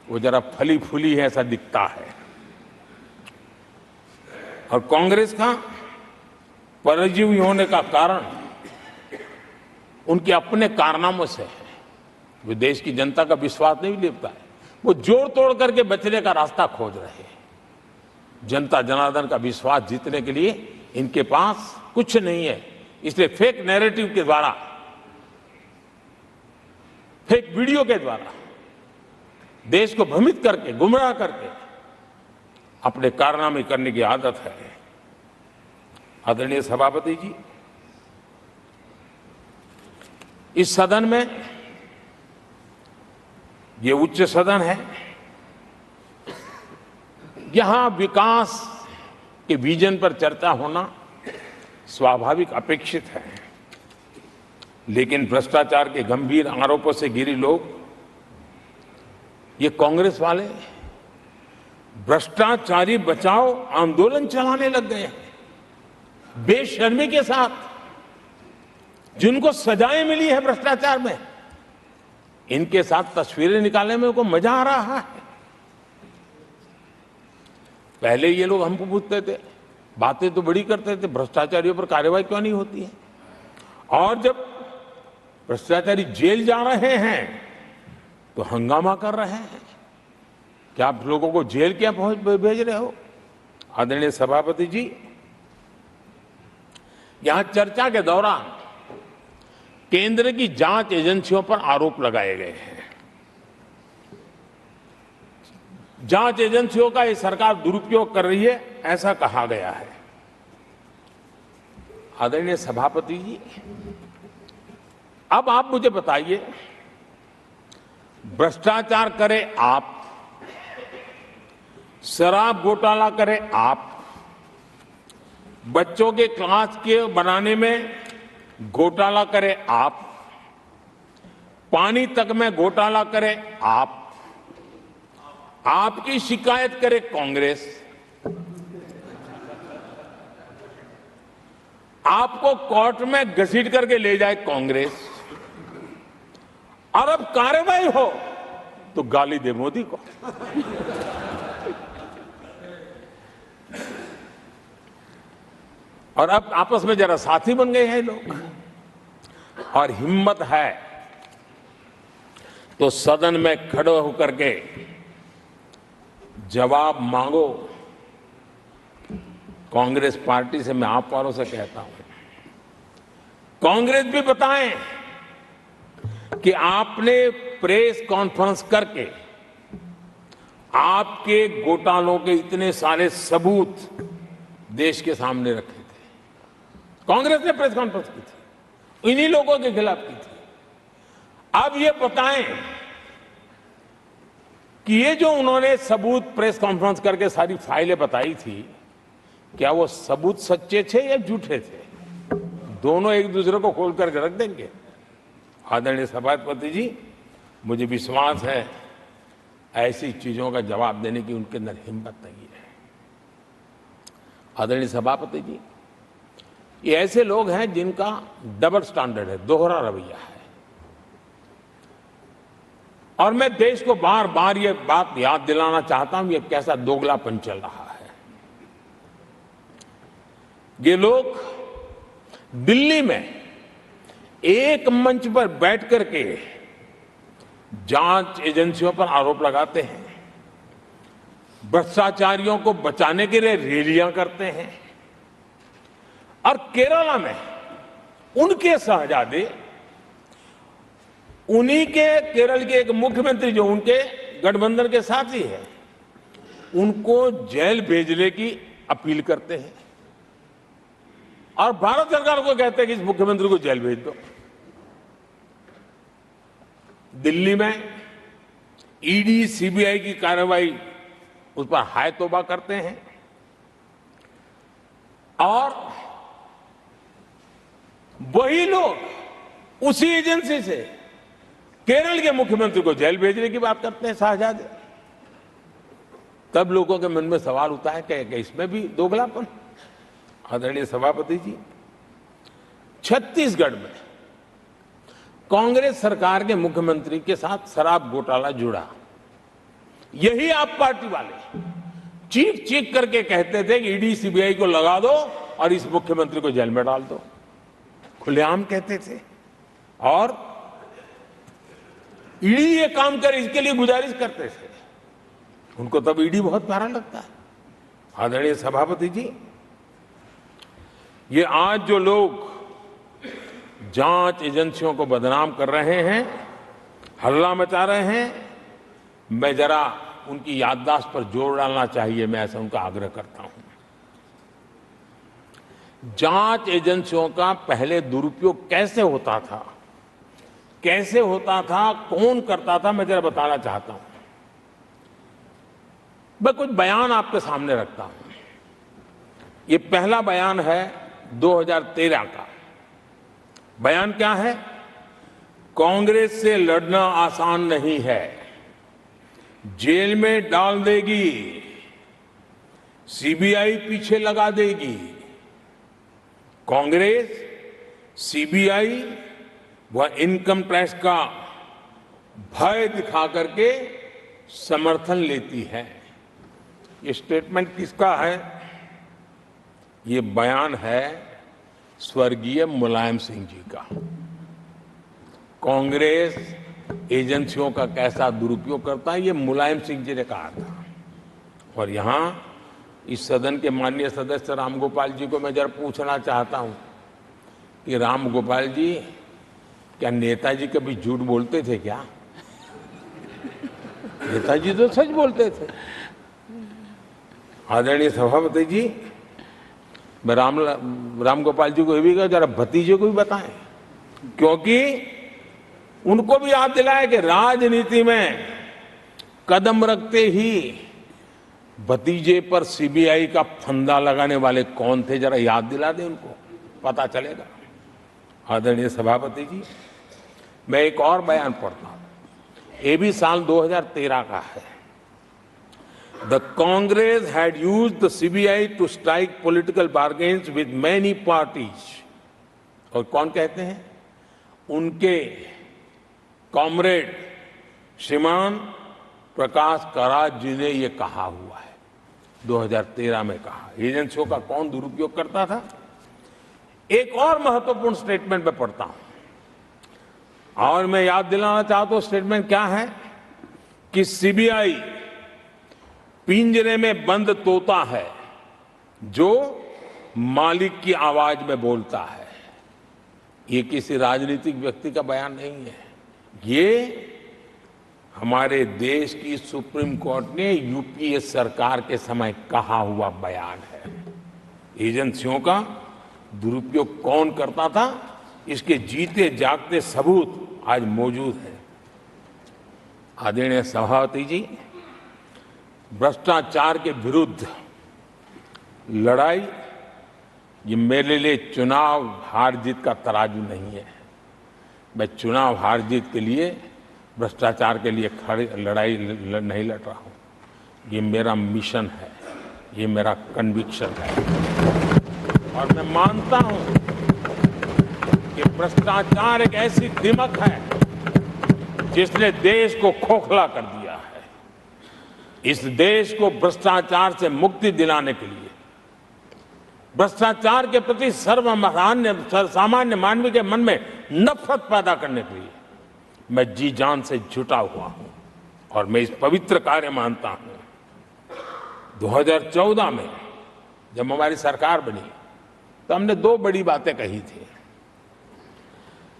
वो जरा फली फूली है ऐसा दिखता है। और कांग्रेस का परजीवी होने का कारण उनके अपने कारनामों से है। वो देश की जनता का विश्वास नहीं लेता है, वो जोड़ तोड़ करके बचने का रास्ता खोज रहे हैं। जनता जनार्दन का विश्वास जीतने के लिए इनके पास कुछ नहीं है, इसलिए फेक नैरेटिव के द्वारा, फेक वीडियो के द्वारा देश को भ्रमित करके, गुमराह करके अपने कारनामे करने की आदत है। आदरणीय सभापति जी, इस सदन में, ये उच्च सदन है, यहां विकास के विजन पर चर्चा होना स्वाभाविक अपेक्षित है, लेकिन भ्रष्टाचार के गंभीर आरोपों से घिरे लोग, ये कांग्रेस वाले भ्रष्टाचारी बचाओ आंदोलन चलाने लग गए हैं बेशर्मी के साथ। जिनको सजाएं मिली है भ्रष्टाचार में, इनके साथ तस्वीरें निकालने में उनको मजा आ रहा है। पहले ये लोग हमको पूछते थे, बातें तो बड़ी करते थे, भ्रष्टाचारियों पर कार्रवाई क्यों नहीं होती है? और जब भ्रष्टाचारी जेल जा रहे हैं तो हंगामा कर रहे हैं। क्या आप लोगों को जेल क्या भेज रहे हो? आदरणीय सभापति जी, यहां चर्चा के दौरान केंद्र की जांच एजेंसियों पर आरोप लगाए गए हैं। जांच एजेंसियों का ये सरकार दुरुपयोग कर रही है, ऐसा कहा गया है। आदरणीय सभापति जी, अब आप मुझे बताइए, भ्रष्टाचार करे आप, शराब घोटाला करे आप, बच्चों के क्लास के बनाने में घोटाला करे आप, पानी तक में घोटाला करे आप, आपकी शिकायत करे कांग्रेस, आपको कोर्ट में घसीट करके ले जाए कांग्रेस, और अब कार्रवाई हो तो गाली दे मोदी को। और अब आपस में जरा साथी बन गए हैं लोग। और हिम्मत है तो सदन में खड़े होकर के जवाब मांगो। कांग्रेस पार्टी से मैं आप वालों से कहता हूं, कांग्रेस भी बताएं कि आपने प्रेस कॉन्फ्रेंस करके आपके घोटालों के इतने सारे सबूत देश के सामने रखे थे। कांग्रेस ने प्रेस कॉन्फ्रेंस की थी, इन्हीं लोगों के खिलाफ की थी। अब ये बताएं कि ये जो उन्होंने सबूत प्रेस कॉन्फ्रेंस करके सारी फाइलें बताई थी, क्या वो सबूत सच्चे थे या झूठे थे? दोनों एक दूसरे को खोल करके रख देंगे। आदरणीय सभापति जी, मुझे विश्वास है ऐसी चीजों का जवाब देने की उनके अंदर हिम्मत नहीं है। आदरणीय सभापति जी, ये ऐसे लोग हैं जिनका डबल स्टैंडर्ड है, दोहरा रवैया है। और मैं देश को बार बार ये बात याद दिलाना चाहता हूं, ये कैसा दोगलापन चल रहा है। ये लोग दिल्ली में एक मंच पर बैठ करके जांच एजेंसियों पर आरोप लगाते हैं, भ्रष्टाचारियों को बचाने के लिए रैलियां करते हैं, और केरला में उनके शहजादे, उन्हीं के केरल के एक मुख्यमंत्री जो उनके गठबंधन के साथी हैं, उनको जेल भेजने की अपील करते हैं और भारत सरकार को कहते हैं कि इस मुख्यमंत्री को जेल भेज दो। दिल्ली में ईडी सीबीआई की कार्रवाई उस पर हाय तौबा करते हैं और वही लोग उसी एजेंसी से केरल के मुख्यमंत्री को जेल भेजने की बात करते हैं, शहजादे। तब लोगों के मन में सवाल उठता है कि इसमें भी दोगलापन। आदरणीय सभापति जी, छत्तीसगढ़ में कांग्रेस सरकार के मुख्यमंत्री के साथ शराब घोटाला जुड़ा। यही आप पार्टी वाले चीख चीख करके कहते थे कि ईडी सीबीआई को लगा दो और इस मुख्यमंत्री को जेल में डाल दो, खुलेआम कहते थे। और ईडी ये काम करे इसके लिए गुजारिश करते थे। उनको तब ईडी बहुत प्यारा लगता है। आदरणीय सभापति जी, ये आज जो लोग जांच एजेंसियों को बदनाम कर रहे हैं, हल्ला मचा रहे हैं, मैं जरा उनकी याददाश्त पर जोर डालना चाहिए, मैं ऐसा उनका आग्रह करता हूं। जांच एजेंसियों का पहले दुरुपयोग कैसे होता था, कौन करता था, मैं जरा बताना चाहता हूं। मैं कुछ बयान आपके सामने रखता हूं। ये पहला बयान है 2013 का। बयान क्या है? कांग्रेस से लड़ना आसान नहीं है, जेल में डाल देगी, सीबीआई पीछे लगा देगी। कांग्रेस सीबीआई व इनकम टैक्स का भय दिखा करके समर्थन लेती है। ये स्टेटमेंट किसका है? ये बयान है स्वर्गीय मुलायम सिंह जी का। कांग्रेस एजेंसियों का कैसा दुरुपयोग करता है, ये मुलायम सिंह जी ने कहा था। और यहां इस सदन के माननीय सदस्य रामगोपाल जी को मैं जरा पूछना चाहता हूं कि रामगोपाल जी, क्या नेताजी कभी झूठ बोलते थे क्या? नेताजी तो सच बोलते थे। आदरणीय सभापति जी, मैं रामगोपाल जी को ये भी कहा जरा भतीजे को भी बताएं, क्योंकि उनको भी याद दिलाए कि राजनीति में कदम रखते ही भतीजे पर सीबीआई का फंदा लगाने वाले कौन थे, जरा याद दिला दें उनको, पता चलेगा। आदरणीय सभापति जी, मैं एक और बयान पढ़ता हूं, ये भी साल 2013 का है। The Congress had used the CBI to strike political bargains with many parties. और कौन कहते हैं? उनके कॉमरेड श्रीमान प्रकाश करात जी ने ये कहा हुआ है, 2013 में कहा। एजेंसियों का कौन दुरुपयोग करता था? एक और महत्वपूर्ण स्टेटमेंट में पढ़ता हूं और मैं याद दिलाना चाहता हूं, स्टेटमेंट क्या है कि सीबीआई पिंजरे में बंद तोता है जो मालिक की आवाज में बोलता है। ये किसी राजनीतिक व्यक्ति का बयान नहीं है, ये हमारे देश की सुप्रीम कोर्ट ने यूपीए सरकार के समय कहा हुआ बयान है। एजेंसियों का दुरुपयोग कौन करता था, इसके जीते जागते सबूत आज मौजूद है। आदरणीय सभापति जी, भ्रष्टाचार के विरुद्ध लड़ाई ये मेरे लिए चुनाव हार जीत का तराजू नहीं है। मैं चुनाव हार जीत के लिए, भ्रष्टाचार के लिए लड़ाई नहीं लड़ रहा हूं। ये मेरा मिशन है, ये मेरा कन्विक्शन है और मैं मानता हूं कि भ्रष्टाचार एक ऐसी दिमक है जिसने देश को खोखला कर दिया है। इस देश को भ्रष्टाचार से मुक्ति दिलाने के लिए, भ्रष्टाचार के प्रति सामान्य मानव के मन में नफरत पैदा करने के लिए मैं जी जान से जुटा हुआ हूं और मैं इस पवित्र कार्य मानता हूं। 2014 में जब हमारी सरकार बनी तो हमने दो बड़ी बातें कही थी।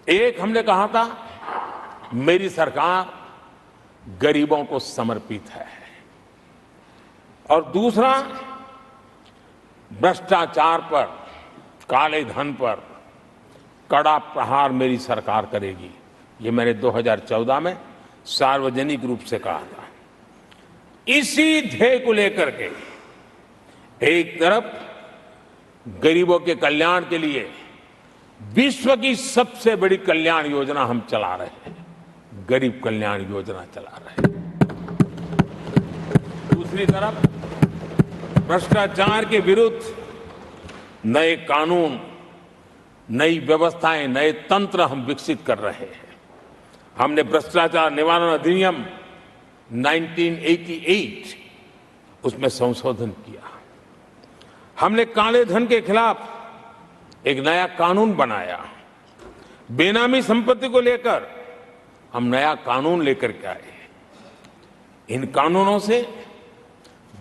एक, हमने कहा था मेरी सरकार गरीबों को समर्पित है, और दूसरा, भ्रष्टाचार पर, काले धन पर कड़ा प्रहार मेरी सरकार करेगी। ये मैंने 2014 में सार्वजनिक रूप से कहा था। इसी ध्येय को लेकर के एक तरफ गरीबों के कल्याण के लिए विश्व की सबसे बड़ी कल्याण योजना हम चला रहे हैं, गरीब कल्याण योजना चला रहे हैं। दूसरी तरफ भ्रष्टाचार के विरुद्ध नए कानून, नई व्यवस्थाएं, नए तंत्र हम विकसित कर रहे हैं। हमने भ्रष्टाचार निवारण अधिनियम 1988 उसमें संशोधन किया। हमने काले धन के खिलाफ एक नया कानून बनाया। बेनामी संपत्ति को लेकर हम नया कानून लेकर के आए। इन कानूनों से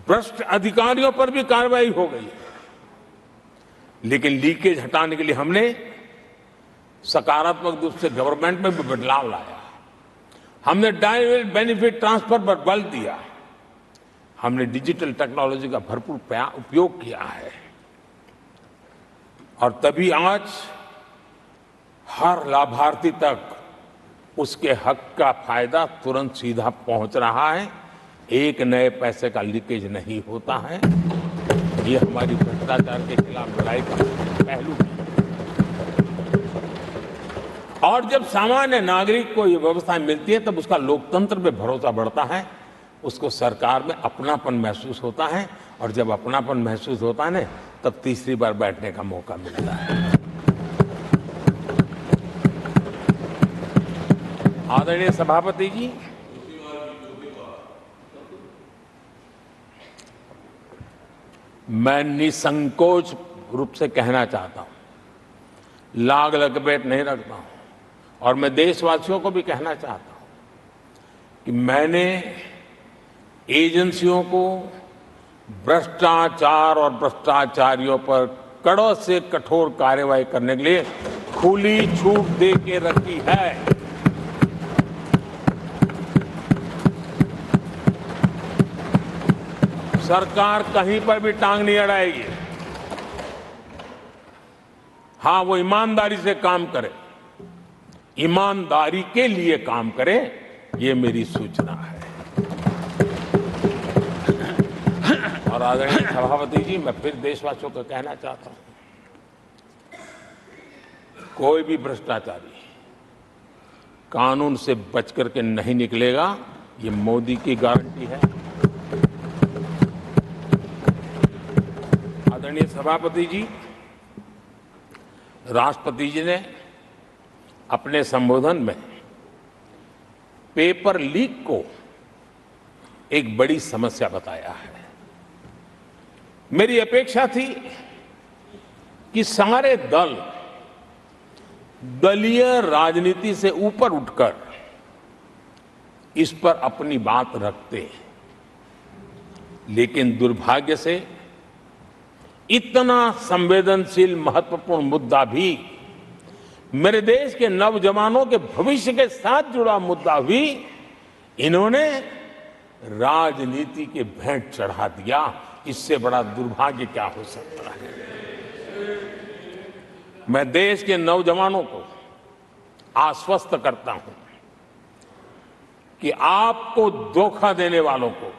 भ्रष्ट अधिकारियों पर भी कार्रवाई हो गई, लेकिन लीकेज हटाने के लिए हमने सकारात्मक रूप से गवर्नमेंट में भी बदलाव लाया। हमने डायरेक्ट बेनिफिट ट्रांसफर पर बल दिया। हमने डिजिटल टेक्नोलॉजी का भरपूर उपयोग किया है, और तभी आज हर लाभार्थी तक उसके हक का फायदा तुरंत सीधा पहुंच रहा है। एक नए पैसे का लीकेज नहीं होता है। ये हमारी भ्रष्टाचार के खिलाफ लड़ाई का पहलू है। और जब सामान्य नागरिक को ये व्यवस्थाएं मिलती है तब उसका लोकतंत्र पे भरोसा बढ़ता है, उसको सरकार में अपनापन महसूस होता है, और जब अपनापन महसूस होता है ना, तब तीसरी बार बैठने का मौका मिलता है। आदरणीय सभापति जी, मैं निसंकोच रूप से कहना चाहता हूं, लाग लपेट नहीं रखता हूं, और मैं देशवासियों को भी कहना चाहता हूं कि मैंने एजेंसियों को भ्रष्टाचार और भ्रष्टाचारियों पर कड़ों से कठोर कार्रवाई करने के लिए खुली छूट दे के रखी है। सरकार कहीं पर भी टांग नहीं अड़ाएगी। हां, वो ईमानदारी से काम करे, ईमानदारी के लिए काम करे, ये मेरी सूचना है। और आदरणीय सभापति जी, मैं फिर देशवासियों को कहना चाहता हूं, कोई भी भ्रष्टाचारी कानून से बच करके नहीं निकलेगा, ये मोदी की गारंटी है। आदरणीय सभापति जी, राष्ट्रपति जी ने अपने संबोधन में पेपर लीक को एक बड़ी समस्या बताया है। मेरी अपेक्षा थी कि सारे दल दलीय राजनीति से ऊपर उठकर इस पर अपनी बात रखते, लेकिन दुर्भाग्य से इतना संवेदनशील महत्वपूर्ण मुद्दा भी, मेरे देश के नौजवानों के भविष्य के साथ जुड़ा मुद्दा भी इन्होंने राजनीति के भेंट चढ़ा दिया। इससे बड़ा दुर्भाग्य क्या हो सकता है। मैं देश के नौजवानों को आश्वस्त करता हूं कि आपको धोखा देने वालों को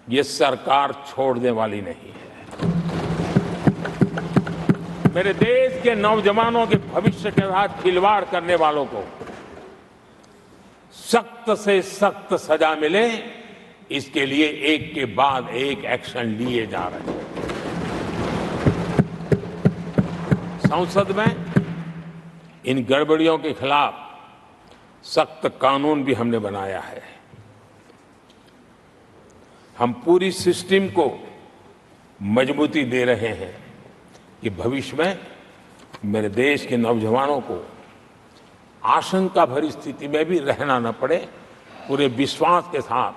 ये सरकार छोड़ने वाली नहीं है। मेरे देश के नौजवानों के भविष्य के साथ खिलवाड़ करने वालों को सख्त से सख्त सजा मिले, इसके लिए एक के बाद एक एक्शन लिए जा रहे हैं। संसद में इन गड़बड़ियों के खिलाफ सख्त कानून भी हमने बनाया है। हम पूरी सिस्टम को मजबूती दे रहे हैं कि भविष्य में मेरे देश के नौजवानों को आशंका भरी स्थिति में भी रहना न पड़े, पूरे विश्वास के साथ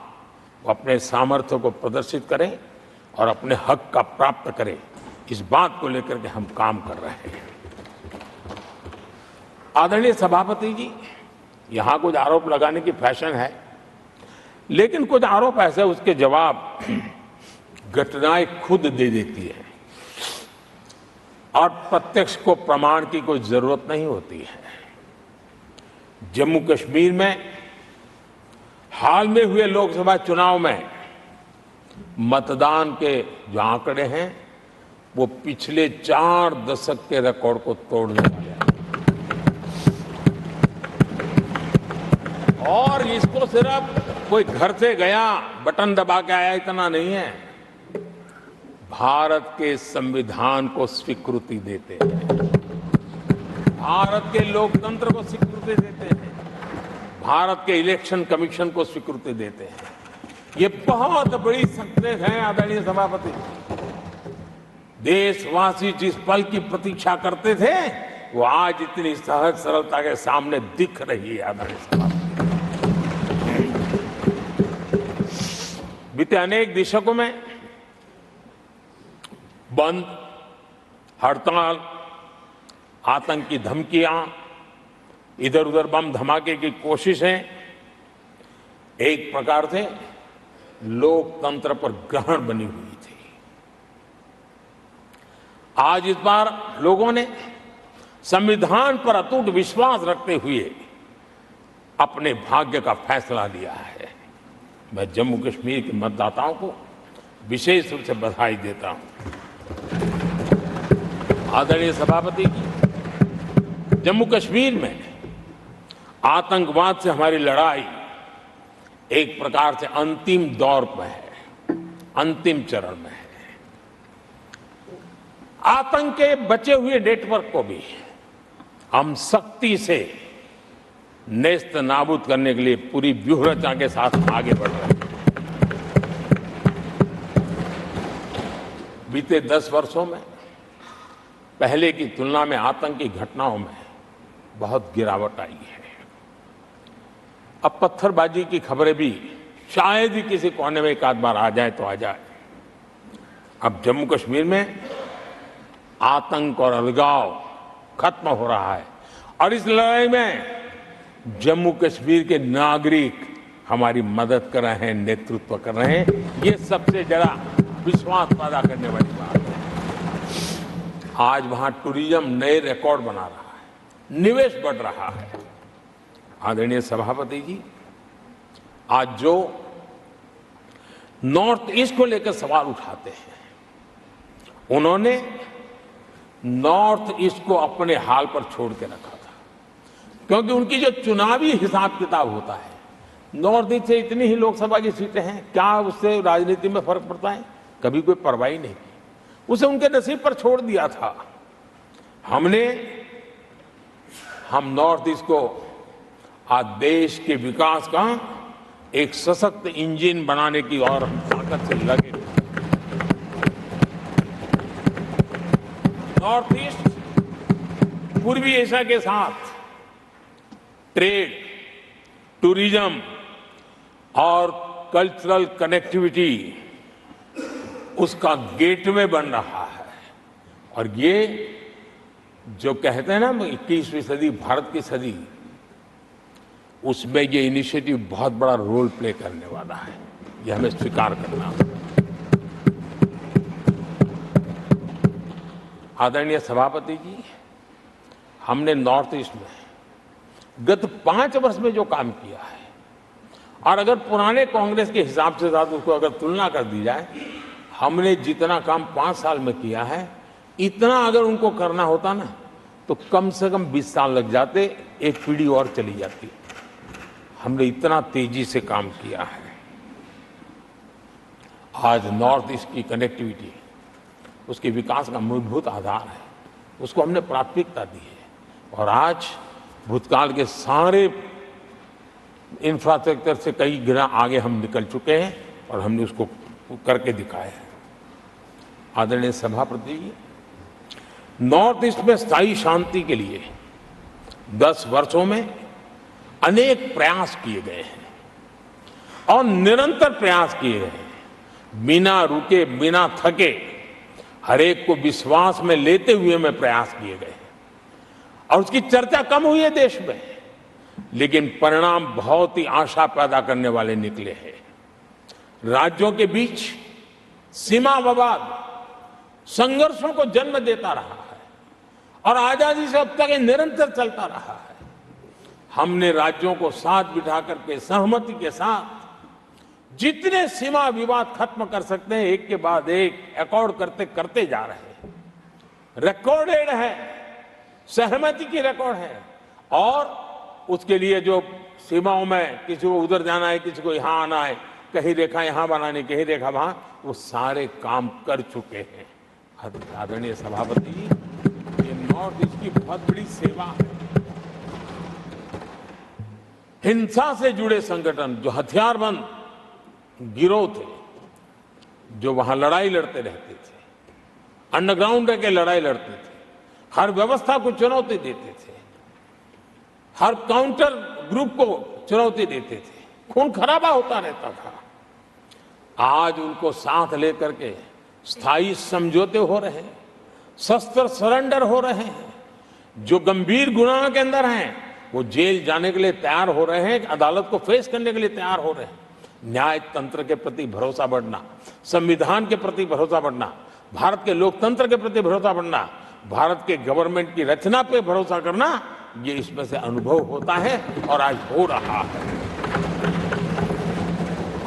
वो अपने सामर्थ्य को प्रदर्शित करें और अपने हक का प्राप्त करें। इस बात को लेकर के हम काम कर रहे हैं। आदरणीय सभापति जी, यहां कुछ आरोप लगाने की फैशन है, लेकिन कुछ आरोप ऐसे उसके जवाब घटनाएं खुद दे देती है और प्रत्यक्ष को प्रमाण की कोई जरूरत नहीं होती है। जम्मू कश्मीर में हाल में हुए लोकसभा चुनाव में मतदान के जो आंकड़े हैं वो पिछले 4 दशक के रिकॉर्ड को तोड़ने वाले हैं। और इसको सिर्फ कोई घर से गया बटन दबा के आया इतना नहीं है, भारत के संविधान को स्वीकृति देते हैं, भारत के लोकतंत्र को स्वीकृति देते हैं, भारत के इलेक्शन कमीशन को स्वीकृति देते हैं। ये बहुत बड़ी सक्सेस है आदरणीय सभापति। देशवासी जिस पल की प्रतीक्षा करते थे वो आज इतनी सहज सरलता के सामने दिख रही है। आदरणीय सभापति, बीते अनेक दशकों में बंद, हड़ताल, आतंकी धमकियां, इधर उधर बम धमाके की कोशिशें एक प्रकार से लोकतंत्र पर ग्रहण बनी हुई थी। आज इस बार लोगों ने संविधान पर अटूट विश्वास रखते हुए अपने भाग्य का फैसला लिया है। मैं जम्मू कश्मीर के मतदाताओं को विशेष रूप से बधाई देता हूं। आदरणीय सभापति जी, जम्मू कश्मीर में आतंकवाद से हमारी लड़ाई एक प्रकार से अंतिम दौर पर है, अंतिम चरण में है। आतंक के बचे हुए नेटवर्क को भी हम सख्ती से नेस्त नाबूद करने के लिए पूरी व्यूहरचना के साथ आगे बढ़ रहे हैं। बीते 10 वर्षों में पहले की तुलना में आतंकी घटनाओं में बहुत गिरावट आई है। अब पत्थरबाजी की खबरें भी शायद ही किसी कोने में एक आध बार आ जाए तो आ जाए। अब जम्मू कश्मीर में आतंक और अलगाव खत्म हो रहा है और इस लड़ाई में जम्मू कश्मीर के नागरिक हमारी मदद कर रहे हैं, नेतृत्व कर रहे हैं। ये सबसे ज्यादा विश्वास पैदा करने वाली बात है। आज वहां टूरिज्म नए रिकॉर्ड बना रहा है, निवेश बढ़ रहा है। आदरणीय सभापति जी, आज जो नॉर्थ ईस्ट को लेकर सवाल उठाते हैं, उन्होंने नॉर्थ ईस्ट को अपने हाल पर छोड़ के रखा था, क्योंकि उनकी जो चुनावी हिसाब किताब होता है, नॉर्थ ईस्ट से इतनी ही लोकसभा की सीटें हैं, क्या उससे राजनीति में फर्क पड़ता है? कभी कोई परवाह नहीं की, उसे उनके नसीब पर छोड़ दिया था। हम नॉर्थ ईस्ट को आज देश के विकास का एक सशक्त इंजन बनाने की और हम ताकत से लगे। नॉर्थ ईस्ट पूर्वी एशिया के साथ ट्रेड, टूरिज्म और कल्चरल कनेक्टिविटी उसका गेटवे बन रहा है। और ये जो कहते हैं ना 21वीं सदी भारत की सदी, उसमें ये इनिशिएटिव बहुत बड़ा रोल प्ले करने वाला है। ये हमें स्वीकार करना होगा। आदरणीय सभापति जी, हमने नॉर्थ ईस्ट में गत 5 वर्ष में जो काम किया है, और अगर पुराने कांग्रेस के हिसाब से साथ उसको अगर तुलना कर दी जाए, हमने जितना काम 5 साल में किया है, इतना अगर उनको करना होता ना तो कम से कम 20 साल लग जाते, एक पीढ़ी और चली जाती। हमने इतना तेजी से काम किया है। आज नॉर्थ ईस्ट की कनेक्टिविटी उसके विकास का मूलभूत आधार है, उसको हमने प्राथमिकता दी है। और आज भूतकाल के सारे इंफ्रास्ट्रक्चर से कई गुना आगे हम निकल चुके हैं और हमने उसको करके दिखाया है। आदरणीय सभापति जी, नॉर्थ ईस्ट में स्थायी शांति के लिए 10 वर्षों में अनेक प्रयास किए गए हैं और निरंतर प्रयास किए गए हैं। बिना रुके, बिना थके, हर एक को विश्वास में लेते हुए में प्रयास किए गए हैं और उसकी चर्चा कम हुई है देश में, लेकिन परिणाम बहुत ही आशा पैदा करने वाले निकले हैं। राज्यों के बीच सीमा विवाद संघर्षों को जन्म देता रहा है और आजादी से अब तक ये निरंतर चलता रहा है। हमने राज्यों को साथ बिठा करके सहमति के साथ जितने सीमा विवाद खत्म कर सकते हैं एक के बाद एक अकॉर्ड करते करते जा रहे हैं। रिकॉर्डेड है, सहमति की रिकॉर्ड है और उसके लिए जो सीमाओं में किसी को उधर जाना है, किसी को यहां आना है, कहीं रेखा यहां बनानी, कहीं रेखा वहां, वो सारे काम कर चुके हैं। आदरणीय सभापति जी, ये नॉर्थ ईस्ट की बहुत बड़ी सेवा है। हिंसा से जुड़े संगठन, जो हथियारबंद गिरोह थे, जो वहां लड़ाई लड़ते रहते थे, अंडरग्राउंड रह के लड़ाई लड़ते थे, हर व्यवस्था को चुनौती देते थे, हर काउंटर ग्रुप को चुनौती देते थे, खून खराबा होता रहता था। आज उनको साथ लेकर के स्थायी समझौते हो रहे हैं, शस्त्र सरेंडर हो रहे हैं। जो गंभीर गुनाह के अंदर हैं वो जेल जाने के लिए तैयार हो रहे हैं, अदालत को फेस करने के लिए तैयार हो रहे हैं। न्याय तंत्र के प्रति भरोसा बढ़ना, संविधान के प्रति भरोसा बढ़ना, भारत के लोकतंत्र के प्रति भरोसा बढ़ना, भारत के गवर्नमेंट की रचना पे भरोसा करना, ये इसमें से अनुभव होता है और आज हो रहा है।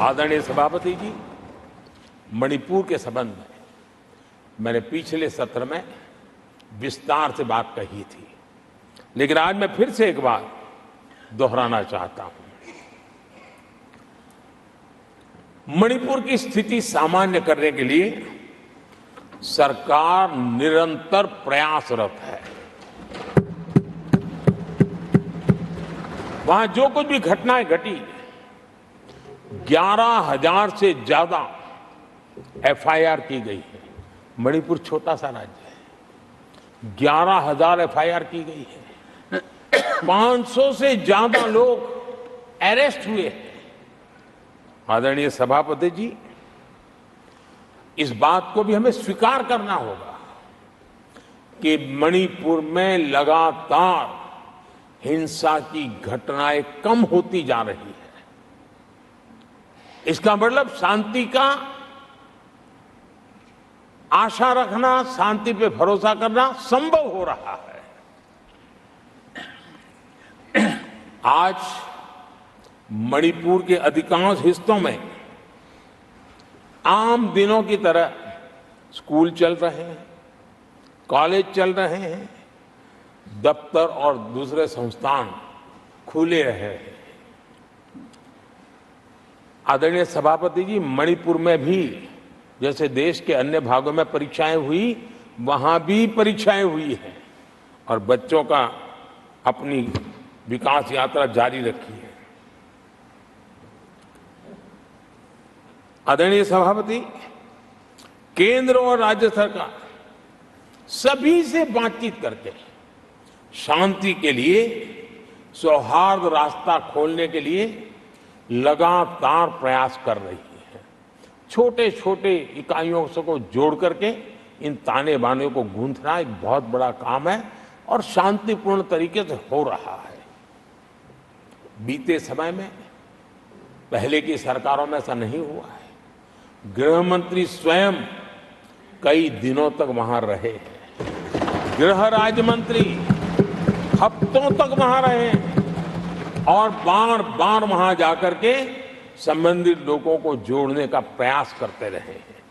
आदरणीय सभापति जी, मणिपुर के संबंध में मैंने पिछले सत्र में विस्तार से बात कही थी, लेकिन आज मैं फिर से एक बार दोहराना चाहता हूं। मणिपुर की स्थिति सामान्य करने के लिए सरकार निरंतर प्रयासरत है। वहां जो कुछ भी घटनाएं घटी, 11,000 से ज्यादा एफआईआर की गई है। मणिपुर छोटा सा राज्य है, 11,000 एफआईआर की गई है। 500 से ज्यादा लोग अरेस्ट हुए हैं। आदरणीय सभापति जी, इस बात को भी हमें स्वीकार करना होगा कि मणिपुर में लगातार हिंसा की घटनाएं कम होती जा रही है। इसका मतलब शांति का आशा रखना, शांति पे भरोसा करना संभव हो रहा है। आज मणिपुर के अधिकांश हिस्सों में आम दिनों की तरह स्कूल चल रहे हैं, कॉलेज चल रहे हैं, दफ्तर और दूसरे संस्थान खुले रहे हैं। आदरणीय सभापति जी, मणिपुर में भी जैसे देश के अन्य भागों में परीक्षाएं हुई, वहां भी परीक्षाएं हुई हैं और बच्चों का अपनी विकास यात्रा जारी रखी है। आदरणीय सभापति, केंद्र और राज्य सरकार सभी से बातचीत करके शांति के लिए, सौहार्द रास्ता खोलने के लिए लगातार प्रयास कर रही है। छोटे छोटे इकाइयों को जोड़ करके इन ताने बाने को गूंथना एक बहुत बड़ा काम है और शांतिपूर्ण तरीके से हो रहा है। बीते समय में पहले की सरकारों में ऐसा नहीं हुआ है। गृह मंत्री स्वयं कई दिनों तक वहां रहे हैं, गृह राज्य मंत्री हफ्तों तक वहां रहे और बार बार वहां जाकर के संबंधित लोगों को जोड़ने का प्रयास करते रहे हैं।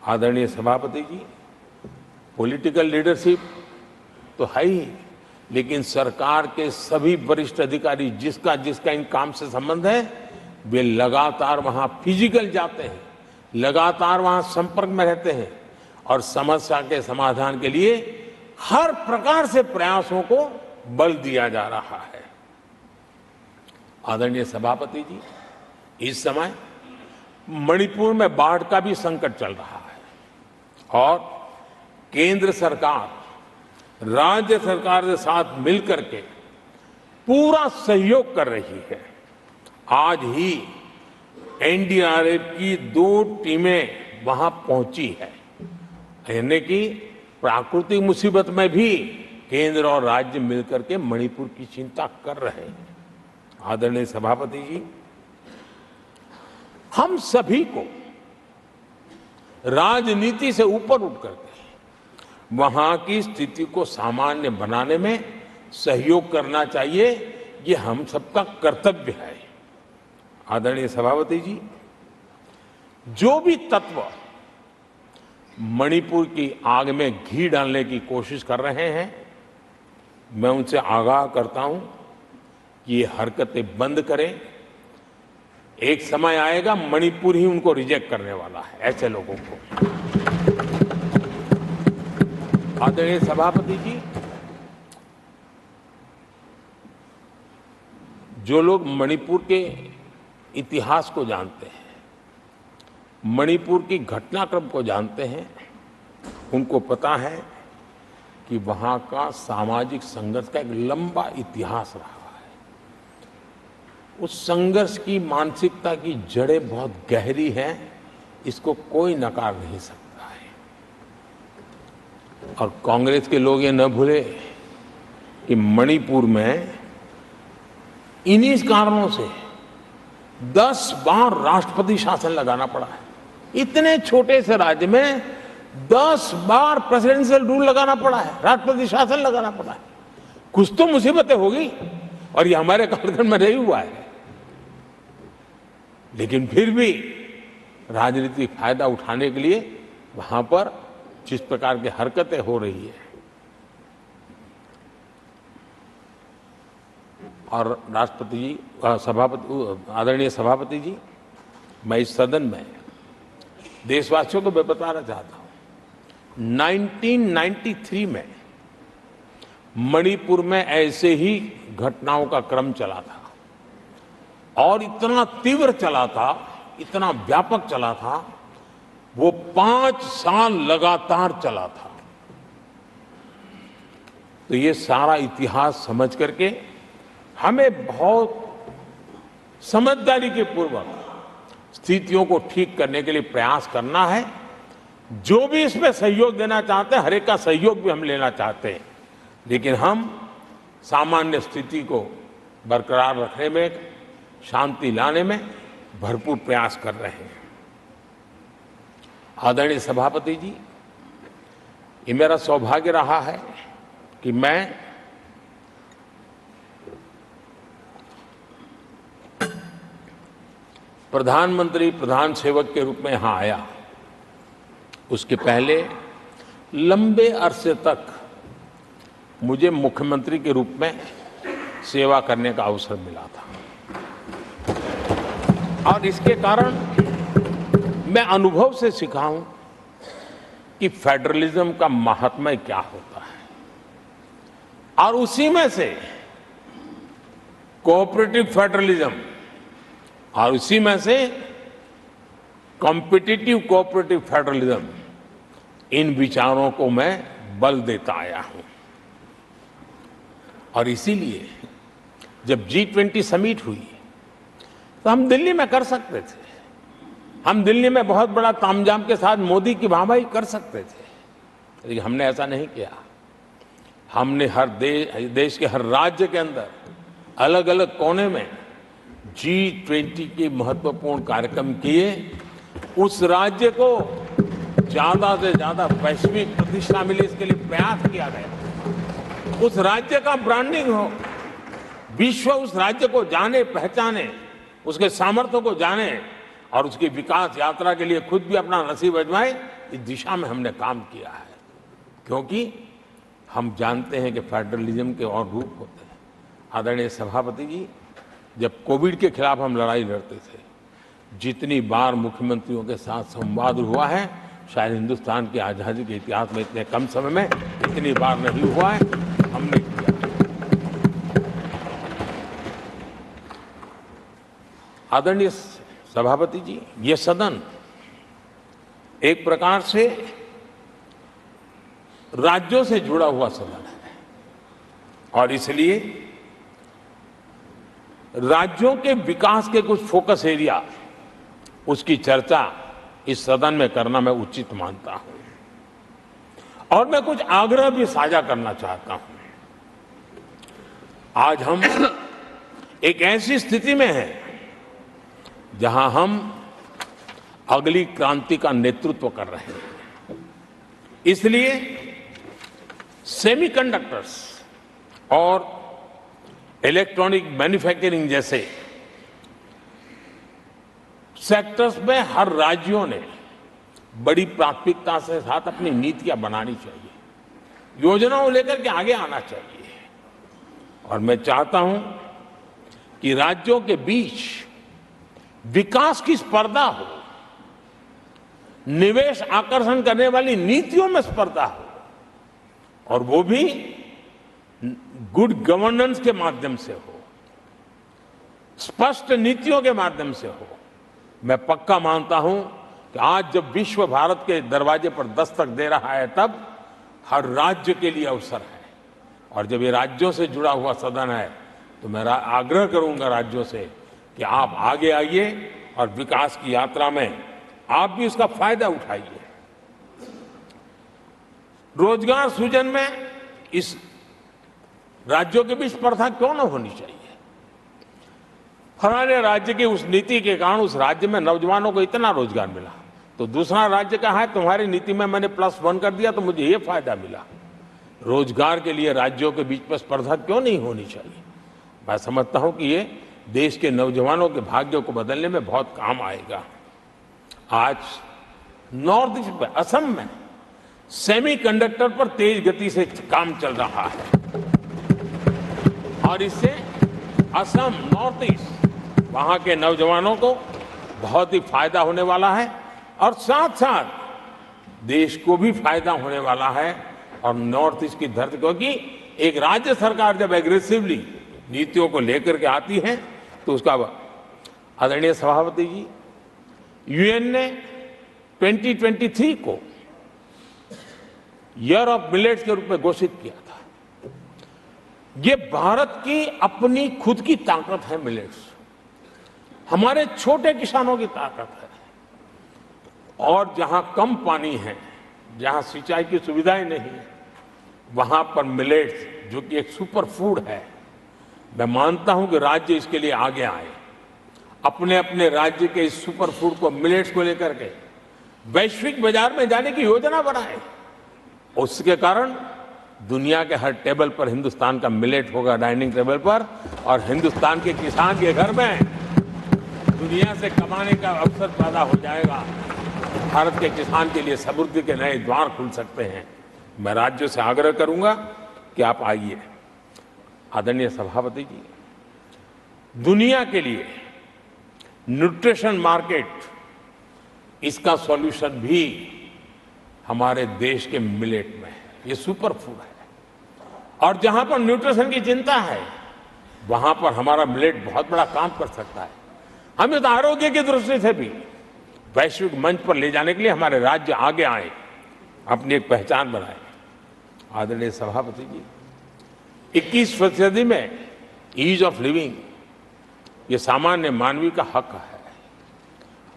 आदरणीय सभापति जी, पॉलिटिकल लीडरशिप तो है ही, लेकिन सरकार के सभी वरिष्ठ अधिकारी जिसका जिसका इन काम से संबंध है, वे लगातार वहां फिजिकल जाते हैं, लगातार वहां संपर्क में रहते हैं और समस्या के समाधान के लिए हर प्रकार से प्रयासों को बल दिया जा रहा है। आदरणीय सभापति जी, इस समय मणिपुर में बाढ़ का भी संकट चल रहा है और केंद्र सरकार राज्य सरकार के साथ मिलकर के पूरा सहयोग कर रही है। आज ही एनडीआरएफ की 2 टीमें वहां पहुंची है, यानी कि प्राकृतिक मुसीबत में भी केंद्र और राज्य मिलकर के मणिपुर की चिंता कर रहे हैं। आदरणीय सभापति जी, हम सभी को राजनीति से ऊपर उठ करके वहां की स्थिति को सामान्य बनाने में सहयोग करना चाहिए, ये हम सबका कर्तव्य है। आदरणीय सभापति जी, जो भी तत्व मणिपुर की आग में घी डालने की कोशिश कर रहे हैं, मैं उनसे आगाह करता हूं कि ये हरकतें बंद करें। एक समय आएगा मणिपुर ही उनको रिजेक्ट करने वाला है, ऐसे लोगों को। आदरणीय सभापति जी, जो लोग मणिपुर के इतिहास को जानते हैं, मणिपुर की घटनाक्रम को जानते हैं, उनको पता है कि वहां का सामाजिक संघर्ष का एक लंबा इतिहास रहा है। उस संघर्ष की मानसिकता की जड़ें बहुत गहरी हैं, इसको कोई नकार नहीं सकता है। और कांग्रेस के लोग ये न भूले कि मणिपुर में इन्हीं कारणों से 10 बार राष्ट्रपति शासन लगाना पड़ा है। इतने छोटे से राज्य में 10 बार प्रेसिडेंशियल रूल लगाना पड़ा है, राष्ट्रपति शासन लगाना पड़ा है। कुछ तो मुसीबतें होगी और ये हमारे कार्यक्रम में नहीं हुआ है, लेकिन फिर भी राजनीतिक फायदा उठाने के लिए वहां पर जिस प्रकार की हरकतें हो रही है, और राष्ट्रपति जी, आदरणीय सभापति जी, मैं इस सदन में देशवासियों को मैं बताना चाहता हूं, 1993 में मणिपुर में ऐसे ही घटनाओं का क्रम चला था और इतना तीव्र चला था, इतना व्यापक चला था, वो 5 साल लगातार चला था। तो ये सारा इतिहास समझ करके हमें बहुत समझदारी के पूर्वक स्थितियों को ठीक करने के लिए प्रयास करना है। जो भी इसमें सहयोग देना चाहते हैं, हर एक का सहयोग भी हम लेना चाहते हैं, लेकिन हम सामान्य स्थिति को बरकरार रखने में, शांति लाने में भरपूर प्रयास कर रहे हैं। आदरणीय सभापति जी, ये मेरा सौभाग्य रहा है कि मैं प्रधानमंत्री प्रधान सेवक के रूप में यहां आया। उसके पहले लंबे अरसे तक मुझे मुख्यमंत्री के रूप में सेवा करने का अवसर मिला था और इसके कारण मैं अनुभव से सीखा हूं कि फेडरलिज्म का महात्म्य क्या होता है, और उसी में से कोऑपरेटिव फेडरलिज्म और उसी में से कॉम्पिटिटिव कोऑपरेटिव फेडरलिज्म, इन विचारों को मैं बल देता आया हूं। और इसीलिए जब G20 समिट हुई तो हम दिल्ली में कर सकते थे, हम दिल्ली में बहुत बड़ा तामझाम के साथ मोदी की वाहवाही कर सकते थे, लेकिन हमने ऐसा नहीं किया। हमने हर देश के हर राज्य के अंदर अलग अलग कोने में G20 के महत्वपूर्ण कार्यक्रम किए। उस राज्य को ज्यादा से ज्यादा वैश्विक प्रतिष्ठा मिले, इसके लिए प्रयास किया गया। उस राज्य का ब्रांडिंग हो, विश्व उस राज्य को जाने पहचाने, उसके सामर्थ्य को जाने और उसकी विकास यात्रा के लिए खुद भी अपना नसीब आजमाए, इस दिशा में हमने काम किया है। क्योंकि हम जानते हैं कि फेडरलिज्म के और रूप होते हैं। आदरणीय सभापति जी, जब कोविड के खिलाफ हम लड़ाई लड़ते थे, जितनी बार मुख्यमंत्रियों के साथ संवाद हुआ है, शायद हिंदुस्तान की आजादी के इतिहास में इतने कम समय में इतनी बार नहीं हुआ है। हमने किया। आदरणीय सभापति जी, ये सदन एक प्रकार से राज्यों से जुड़ा हुआ सदन है और इसलिए राज्यों के विकास के कुछ फोकस एरिया, उसकी चर्चा इस सदन में करना मैं उचित मानता हूं और मैं कुछ आग्रह भी साझा करना चाहता हूं। आज हम एक ऐसी स्थिति में हैं जहां हम अगली क्रांति का नेतृत्व कर रहे हैं। इसलिए सेमीकंडक्टर्स और इलेक्ट्रॉनिक मैन्युफैक्चरिंग जैसे सेक्टर्स में हर राज्यों ने बड़ी प्राथमिकता से साथ अपनी नीतियां बनानी चाहिए, योजनाओं लेकर के आगे आना चाहिए। और मैं चाहता हूं कि राज्यों के बीच विकास की स्पर्धा हो, निवेश आकर्षण करने वाली नीतियों में स्पर्धा हो और वो भी गुड गवर्नेंस के माध्यम से हो, स्पष्ट नीतियों के माध्यम से हो। मैं पक्का मानता हूं कि आज जब विश्व भारत के दरवाजे पर दस्तक दे रहा है तब हर राज्य के लिए अवसर है और जब ये राज्यों से जुड़ा हुआ सदन है तो मैं आग्रह करूंगा राज्यों से कि आप आगे आइए और विकास की यात्रा में आप भी उसका फायदा उठाइए। रोजगार सृजन में इस राज्यों के बीच स्पर्धा क्यों न होनी चाहिए? फलाने राज्य की उस नीति के कारण उस राज्य में नौजवानों को इतना रोजगार मिला, तो दूसरा राज्य का है तुम्हारी नीति में मैंने +1 कर दिया तो मुझे ये फायदा मिला। रोजगार के लिए राज्यों के बीच में स्पर्धा क्यों नहीं होनी चाहिए? मैं समझता हूं कि ये देश के नौजवानों के भाग्यों को बदलने में बहुत काम आएगा। आज नॉर्थ ईस्ट में, असम में सेमीकंडक्टर पर तेज गति से काम चल रहा है और इससे असम, नॉर्थ ईस्ट, वहां के नौजवानों को बहुत ही फायदा होने वाला है और साथ साथ देश को भी फायदा होने वाला है। और नॉर्थ ईस्ट की धरती, क्योंकि एक राज्य सरकार जब एग्रेसिवली नीतियों को लेकर के आती है तो उसका, आदरणीय सभापति जी, यूएन ने 2023 को ईयर ऑफ मिलेट्स के रूप में घोषित किया था। ये भारत की अपनी खुद की ताकत है। मिलेट्स हमारे छोटे किसानों की ताकत है और जहां कम पानी है, जहां सिंचाई की सुविधाएं नहीं है, वहां पर मिलेट्स, जो कि एक सुपर फूड है, मैं मानता हूं कि राज्य इसके लिए आगे आए, अपने अपने राज्य के इस सुपर फूड को, मिलेट्स को लेकर के वैश्विक बाजार में जाने की योजना बनाए। उसके कारण दुनिया के हर टेबल पर हिंदुस्तान का मिलेट होगा, डाइनिंग टेबल पर, और हिंदुस्तान के किसान के घर में दुनिया से कमाने का अवसर पैदा हो जाएगा। भारत के किसान के लिए समृद्धि के नए द्वार खुल सकते हैं। मैं राज्यों से आग्रह करूंगा कि आप आइए। आदरणीय सभापति जी, दुनिया के लिए न्यूट्रिशन मार्केट, इसका सॉल्यूशन भी हमारे देश के मिलेट में है। ये सुपर फूड है और जहां पर न्यूट्रिशन की चिंता है वहां पर हमारा मिलेट बहुत बड़ा काम कर सकता है। हम इस आरोग्य की दृष्टि से भी वैश्विक मंच पर ले जाने के लिए हमारे राज्य आगे आए, अपनी एक पहचान बनाए। आदरणीय सभापति जी, 21वीं सदी में ईज ऑफ लिविंग, ये सामान्य मानवीय का हक है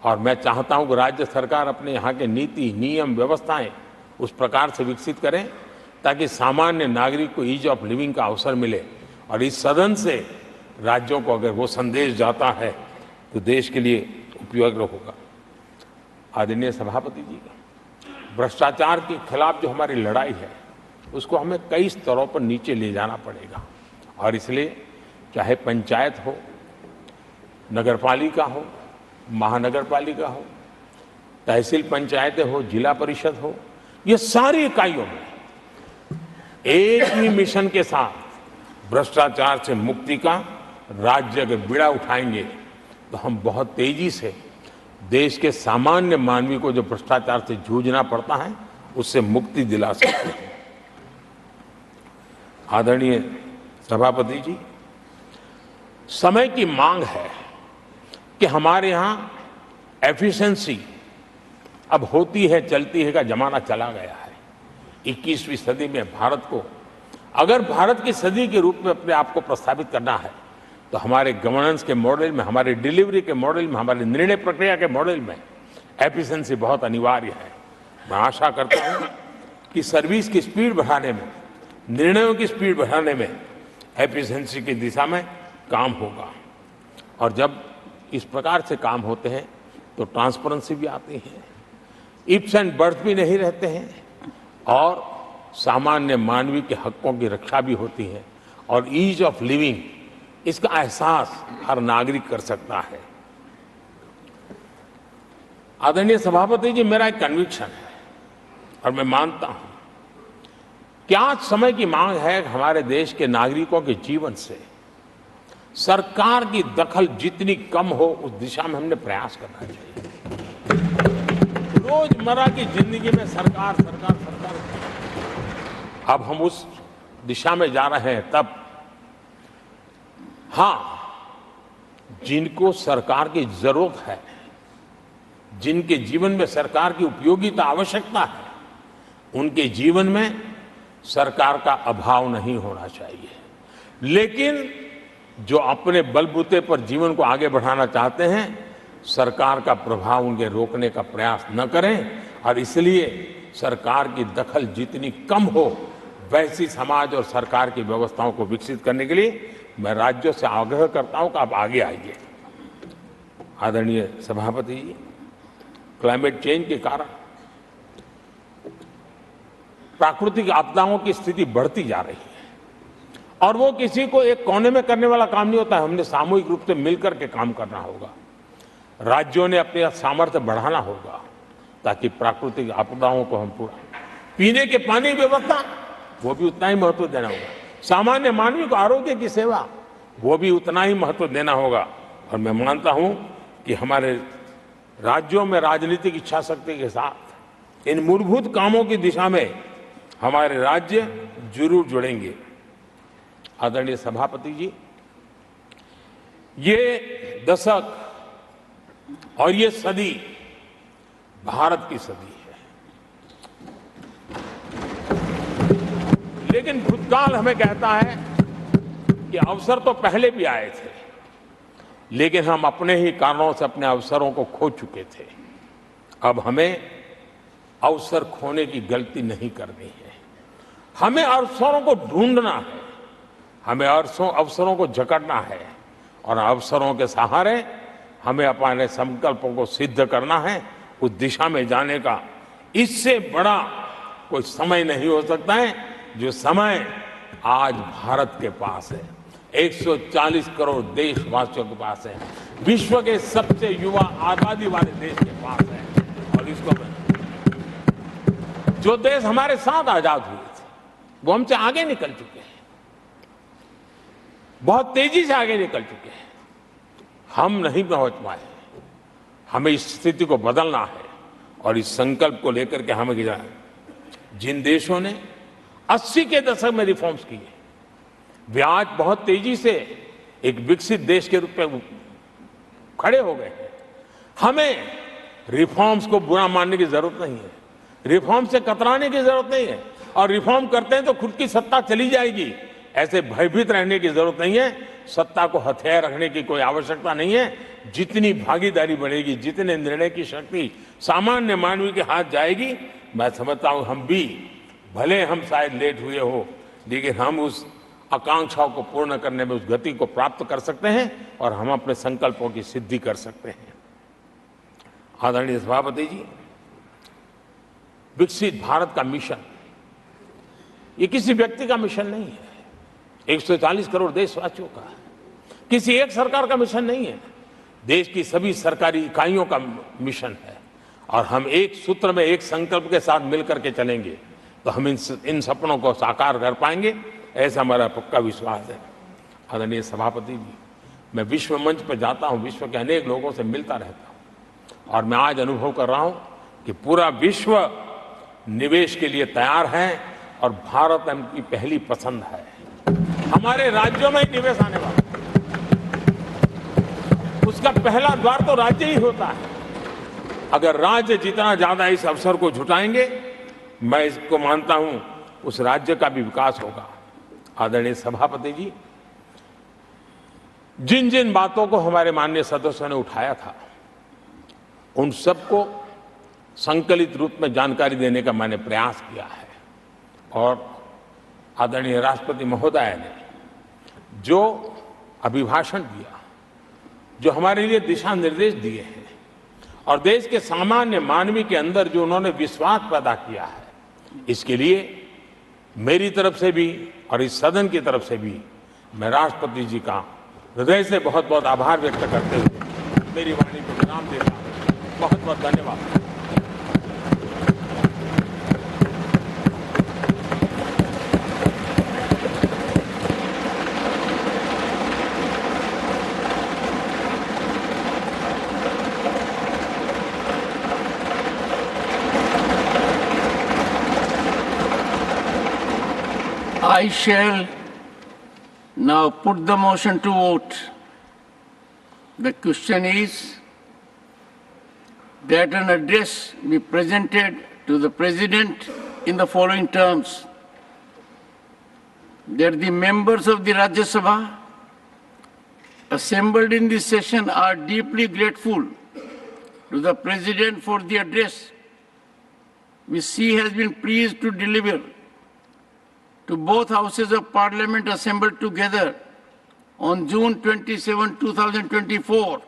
और मैं चाहता हूं कि राज्य सरकार अपने यहाँ के नीति, नियम, व्यवस्थाएं उस प्रकार से विकसित करें ताकि सामान्य नागरिक को ईज ऑफ लिविंग का अवसर मिले। और इस सदन से राज्यों को अगर वो संदेश जाता है तो देश के लिए उपयोगी होगा। आदरणीय सभापति जी, भ्रष्टाचार के खिलाफ जो हमारी लड़ाई है उसको हमें कई स्तरों पर नीचे ले जाना पड़ेगा और इसलिए चाहे पंचायत हो, नगरपालिका हो, महानगर पालिका हो, तहसील पंचायतें हो, जिला परिषद हो, ये सारी इकाइयों में एक ही मिशन के साथ भ्रष्टाचार से मुक्ति का राज्य अगर बीड़ा उठाएंगे तो हम बहुत तेजी से देश के सामान्य मानवी को जो भ्रष्टाचार से जूझना पड़ता है उससे मुक्ति दिला सकते हैं। आदरणीय सभापति जी, समय की मांग है कि हमारे यहाँ एफिशिएंसी अब होती है चलती है का जमाना चला गया है। 21वीं सदी में भारत को अगर भारत की सदी के रूप में अपने आप को प्रस्तावित करना है तो हमारे गवर्नेंस के मॉडल में, हमारे डिलीवरी के मॉडल में, हमारे निर्णय प्रक्रिया के मॉडल में एफिशिएंसी बहुत अनिवार्य है। मैं आशा करता हूं कि सर्विस की स्पीड बढ़ाने में, निर्णयों की स्पीड बढ़ाने में एफिशिएंसी की दिशा में काम होगा। और जब इस प्रकार से काम होते हैं तो ट्रांसपेरेंसी भी आती है, इफ्स एंड बर्ड्स भी नहीं रहते हैं और सामान्य मानवीय के हकों की रक्षा भी होती है और ईज ऑफ लिविंग इसका एहसास हर नागरिक कर सकता है। आदरणीय सभापति जी, मेरा एक कन्विक्शन है और मैं मानता हूं कि आज समय की मांग है कि हमारे देश के नागरिकों के जीवन से सरकार की दखल जितनी कम हो उस दिशा में हमने प्रयास करना चाहिए। रोजमर्रा की जिंदगी में सरकार सरकार सरकार, अब हम उस दिशा में जा रहे हैं। तब हां, जिनको सरकार की जरूरत है, जिनके जीवन में सरकार की उपयोगिता आवश्यकता है, उनके जीवन में सरकार का अभाव नहीं होना चाहिए। लेकिन जो अपने बलबूते पर जीवन को आगे बढ़ाना चाहते हैं, सरकार का प्रभाव उनके रोकने का प्रयास न करें और इसलिए सरकार की दखल जितनी कम हो वैसी समाज और सरकार की व्यवस्थाओं को विकसित करने के लिए मैं राज्यों से आग्रह करता हूं कि आप आगे आइए। आदरणीय सभापति जी, क्लाइमेट चेंज के कारण प्राकृतिक आपदाओं की स्थिति बढ़ती जा रही है और वो किसी को एक कोने में करने वाला काम नहीं होता है। हमने सामूहिक रूप से मिलकर के काम करना होगा। राज्यों ने अपने सामर्थ्य बढ़ाना होगा ताकि प्राकृतिक आपदाओं को हम पूरा, पीने के पानी की व्यवस्था वो भी उतना ही महत्व देना होगा, सामान्य मानवीय को आरोग्य की सेवा वो भी उतना ही महत्व देना होगा। और मैं मानता हूं कि हमारे राज्यों में राजनीतिक इच्छा शक्ति के साथ इन मूलभूत कामों की दिशा में हमारे राज्य जरूर जुड़ेंगे। आदरणीय सभापति जी, ये दशक और ये सदी भारत की सदी है, लेकिन भूतकाल हमें कहता है कि अवसर तो पहले भी आए थे, लेकिन हम अपने ही कारणों से अपने अवसरों को खो चुके थे। अब हमें अवसर खोने की गलती नहीं करनी है। हमें अवसरों को ढूंढना है, हमें अवसरों को जकड़ना है और अवसरों के सहारे हमें अपने संकल्पों को सिद्ध करना है, उस दिशा में जाने का। इससे बड़ा कोई समय नहीं हो सकता है जो समय आज भारत के पास है, 140 करोड़ देशवासियों के पास है, विश्व के सबसे युवा आबादी वाले देश के पास है। और इसको जो देश हमारे साथ आजाद हुए थे वो हमसे आगे निकल चुके हैं, बहुत तेजी से आगे निकल चुके हैं। हम नहीं पहुंच पाए। हमें इस स्थिति को बदलना है और इस संकल्प को लेकर के हमें जिन देशों ने 80 के दशक में रिफॉर्म्स किए, वे आज बहुत तेजी से एक विकसित देश के रूप में खड़े हो गए हैं। हमें रिफॉर्म्स को बुरा मानने की जरूरत नहीं है, रिफॉर्म से कतराने की जरूरत नहीं है। और रिफॉर्म करते हैं तो खुद की सत्ता चली जाएगी, ऐसे भयभीत रहने की जरूरत नहीं है। सत्ता को हथियार रखने की कोई आवश्यकता नहीं है। जितनी भागीदारी बढ़ेगी, जितने निर्णय की शक्ति सामान्य मानवीय के हाथ जाएगी, मैं समझता हूं हम भी, भले हम शायद लेट हुए हो, लेकिन हम उस आकांक्षाओं को पूर्ण करने में उस गति को प्राप्त कर सकते हैं और हम अपने संकल्पों की सिद्धि कर सकते हैं। आदरणीय सभापति जी, विकसित भारत का मिशन ये किसी व्यक्ति का मिशन नहीं है, 140 करोड़ देशवासियों का, किसी एक सरकार का मिशन नहीं है, देश की सभी सरकारी इकाइयों का मिशन है। और हम एक सूत्र में, एक संकल्प के साथ मिलकर के चलेंगे तो हम इन सपनों को साकार कर पाएंगे, ऐसा हमारा पक्का विश्वास है। आदरणीय सभापति जी, मैं विश्व मंच पर जाता हूं, विश्व के अनेक लोगों से मिलता रहता हूं और मैं आज अनुभव कर रहा हूं कि पूरा विश्व निवेश के लिए तैयार है और भारत उनकी पहली पसंद है। हमारे राज्यों में ही निवेश आने वाला है। उसका पहला द्वार तो राज्य ही होता है। अगर राज्य जितना ज्यादा इस अवसर को जुटाएंगे, मैं इसको मानता हूं उस राज्य का भी विकास होगा। आदरणीय सभापति जी, जिन जिन बातों को हमारे माननीय सदस्यों ने उठाया था, उन सबको संकलित रूप में जानकारी देने का मैंने प्रयास किया है। और आदरणीय राष्ट्रपति महोदय ने जो अभिभाषण दिया, जो हमारे लिए दिशा निर्देश दिए हैं, और देश के सामान्य मानवी के अंदर जो उन्होंने विश्वास पैदा किया है, इसके लिए मेरी तरफ से भी और इस सदन की तरफ से भी मैं राष्ट्रपति जी का हृदय से बहुत बहुत आभार व्यक्त करते हुए मेरी वाणी को विराम देता हूं। बहुत बहुत धन्यवाद। I shall now put the motion to vote. The question is that an address be presented to the President in the following terms: that the members of the Rajya Sabha assembled in this session are deeply grateful to the President for the address which he has been pleased to deliver to both houses of Parliament assembled together on June 27, 2024.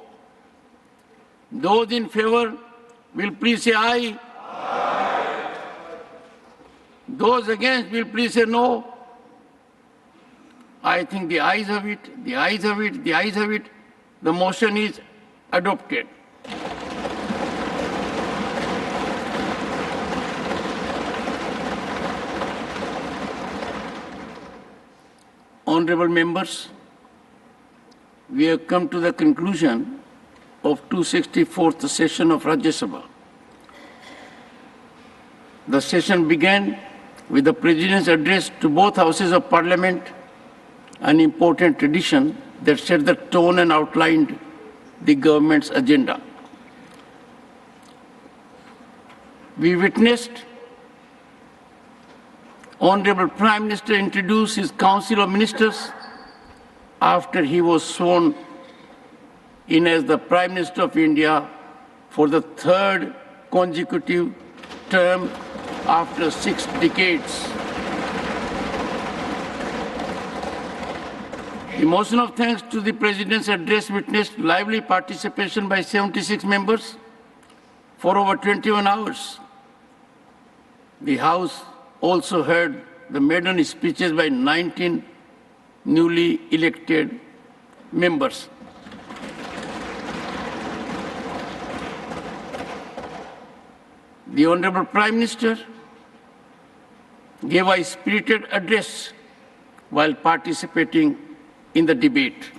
Those in favor will please say aye. Aye. Those against will please say no. I think the ayes have it, the ayes have it, the ayes have it. The motion is adopted. Honorable members, we have come to the conclusion of 264th session of Rajya Sabha. The session began with the President's address to both houses of Parliament, an important tradition that set the tone and outlined the government's agenda. We witnessed Honorable Prime Minister introduce his Council of Ministers after he was sworn in as the Prime Minister of India for the third consecutive term after 6 decades. The motion of thanks to the President's address witnessed lively participation by 76 members for over 21 hours. The House also heard the maiden speeches by 19 newly elected members. The Honorable Prime Minister gave a spirited address while participating in the debate.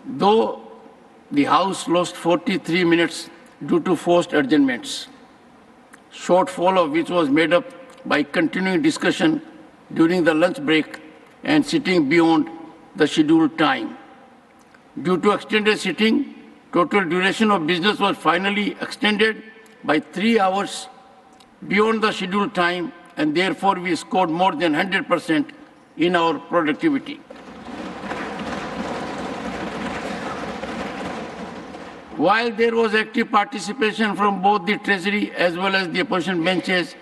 Though the House lost 43 minutes due to forced adjournments, shortfall of which was made up by continuing discussion during the lunch break and sitting beyond the scheduled time. Due to extended sitting, total duration of business was finally extended by 3 hours beyond the scheduled time, and therefore we scored more than 100% in our productivity. While there was active participation from both the Treasury as well as the opposition benches,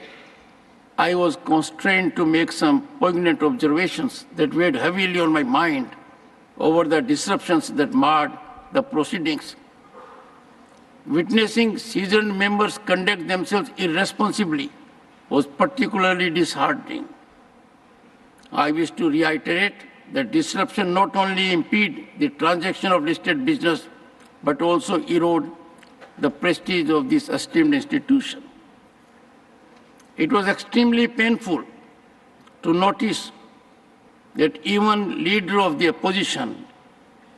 I was constrained to make some poignant observations that weighed heavily on my mind over the disruptions that marred the proceedings. Witnessing seasoned members conduct themselves irresponsibly was particularly disheartening. I wish to reiterate that disruption not only impede the transaction of listed business, but also erode the prestige of this esteemed institution. It was extremely painful to notice that even leader of the opposition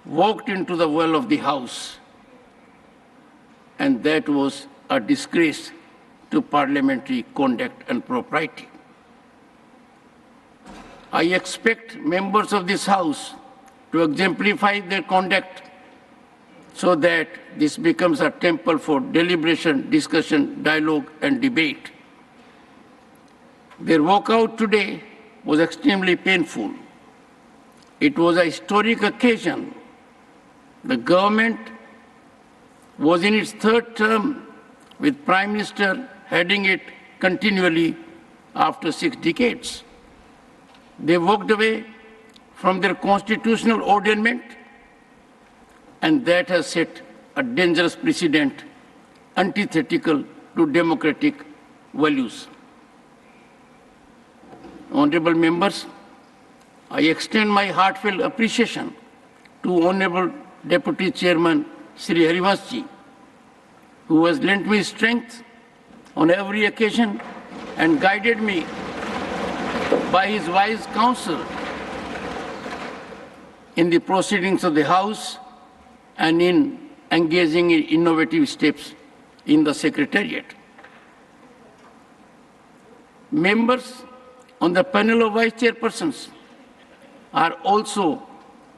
walked into the well of the House, and that was a disgrace to parliamentary conduct and propriety. I expect members of this House to exemplify their conduct so that this becomes a temple for deliberation, discussion, dialogue, and debate. Their walkout today was extremely painful. It was a historic occasion. The government was in its third term, with Prime Minister heading it continually after 6 decades. They walked away from their constitutional ordainment, and that has set a dangerous precedent antithetical to democratic values. Honorable members, I extend my heartfelt appreciation to Honorable Deputy Chairman Sri Harivansh, who has lent me strength on every occasion and guided me by his wise counsel in the proceedings of the House and in engaging in innovative steps in the Secretariat. Members on the panel of Vice Chairpersons are also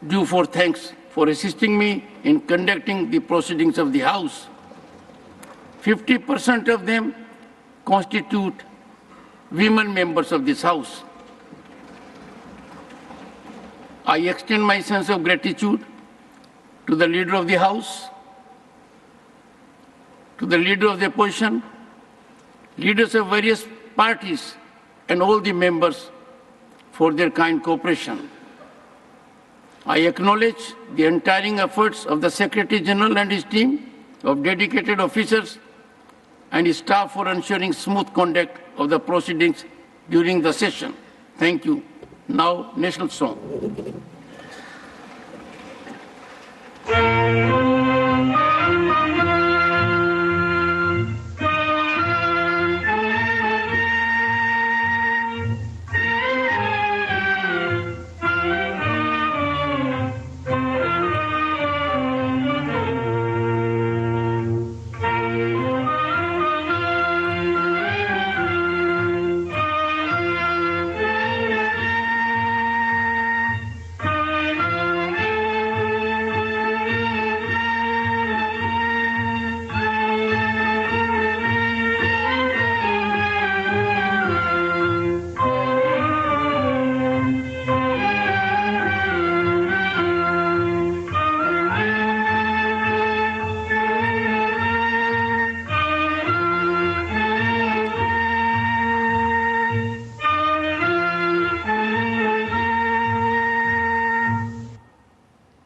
due for thanks for assisting me in conducting the proceedings of the House. 50% of them constitute women members of this House. I extend my sense of gratitude to the Leader of the House, to the Leader of the Opposition, leaders of various parties, and all the members for their kind cooperation. I acknowledge the untiring efforts of the Secretary General and his team of dedicated officers and his staff for ensuring smooth conduct of the proceedings during the session. Thank you. Now, national song.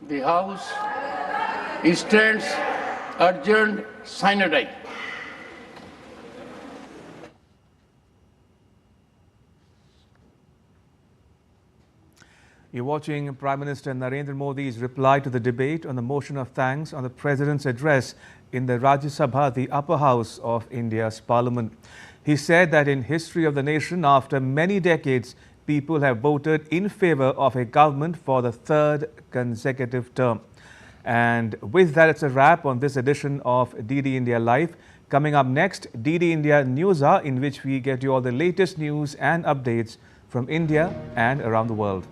The House stands adjourned sine die. You're watching Prime Minister Narendra Modi's reply to the debate on the motion of thanks on the President's address in the Rajya Sabha, the upper house of India's parliament. He said that in history of the nation, after many decades, people have voted in favor of a government for the third consecutive term. And with that, it's a wrap on this edition of DD India Live. Coming up next, DD India News Hour, in which we get you all the latest news and updates from India and around the world.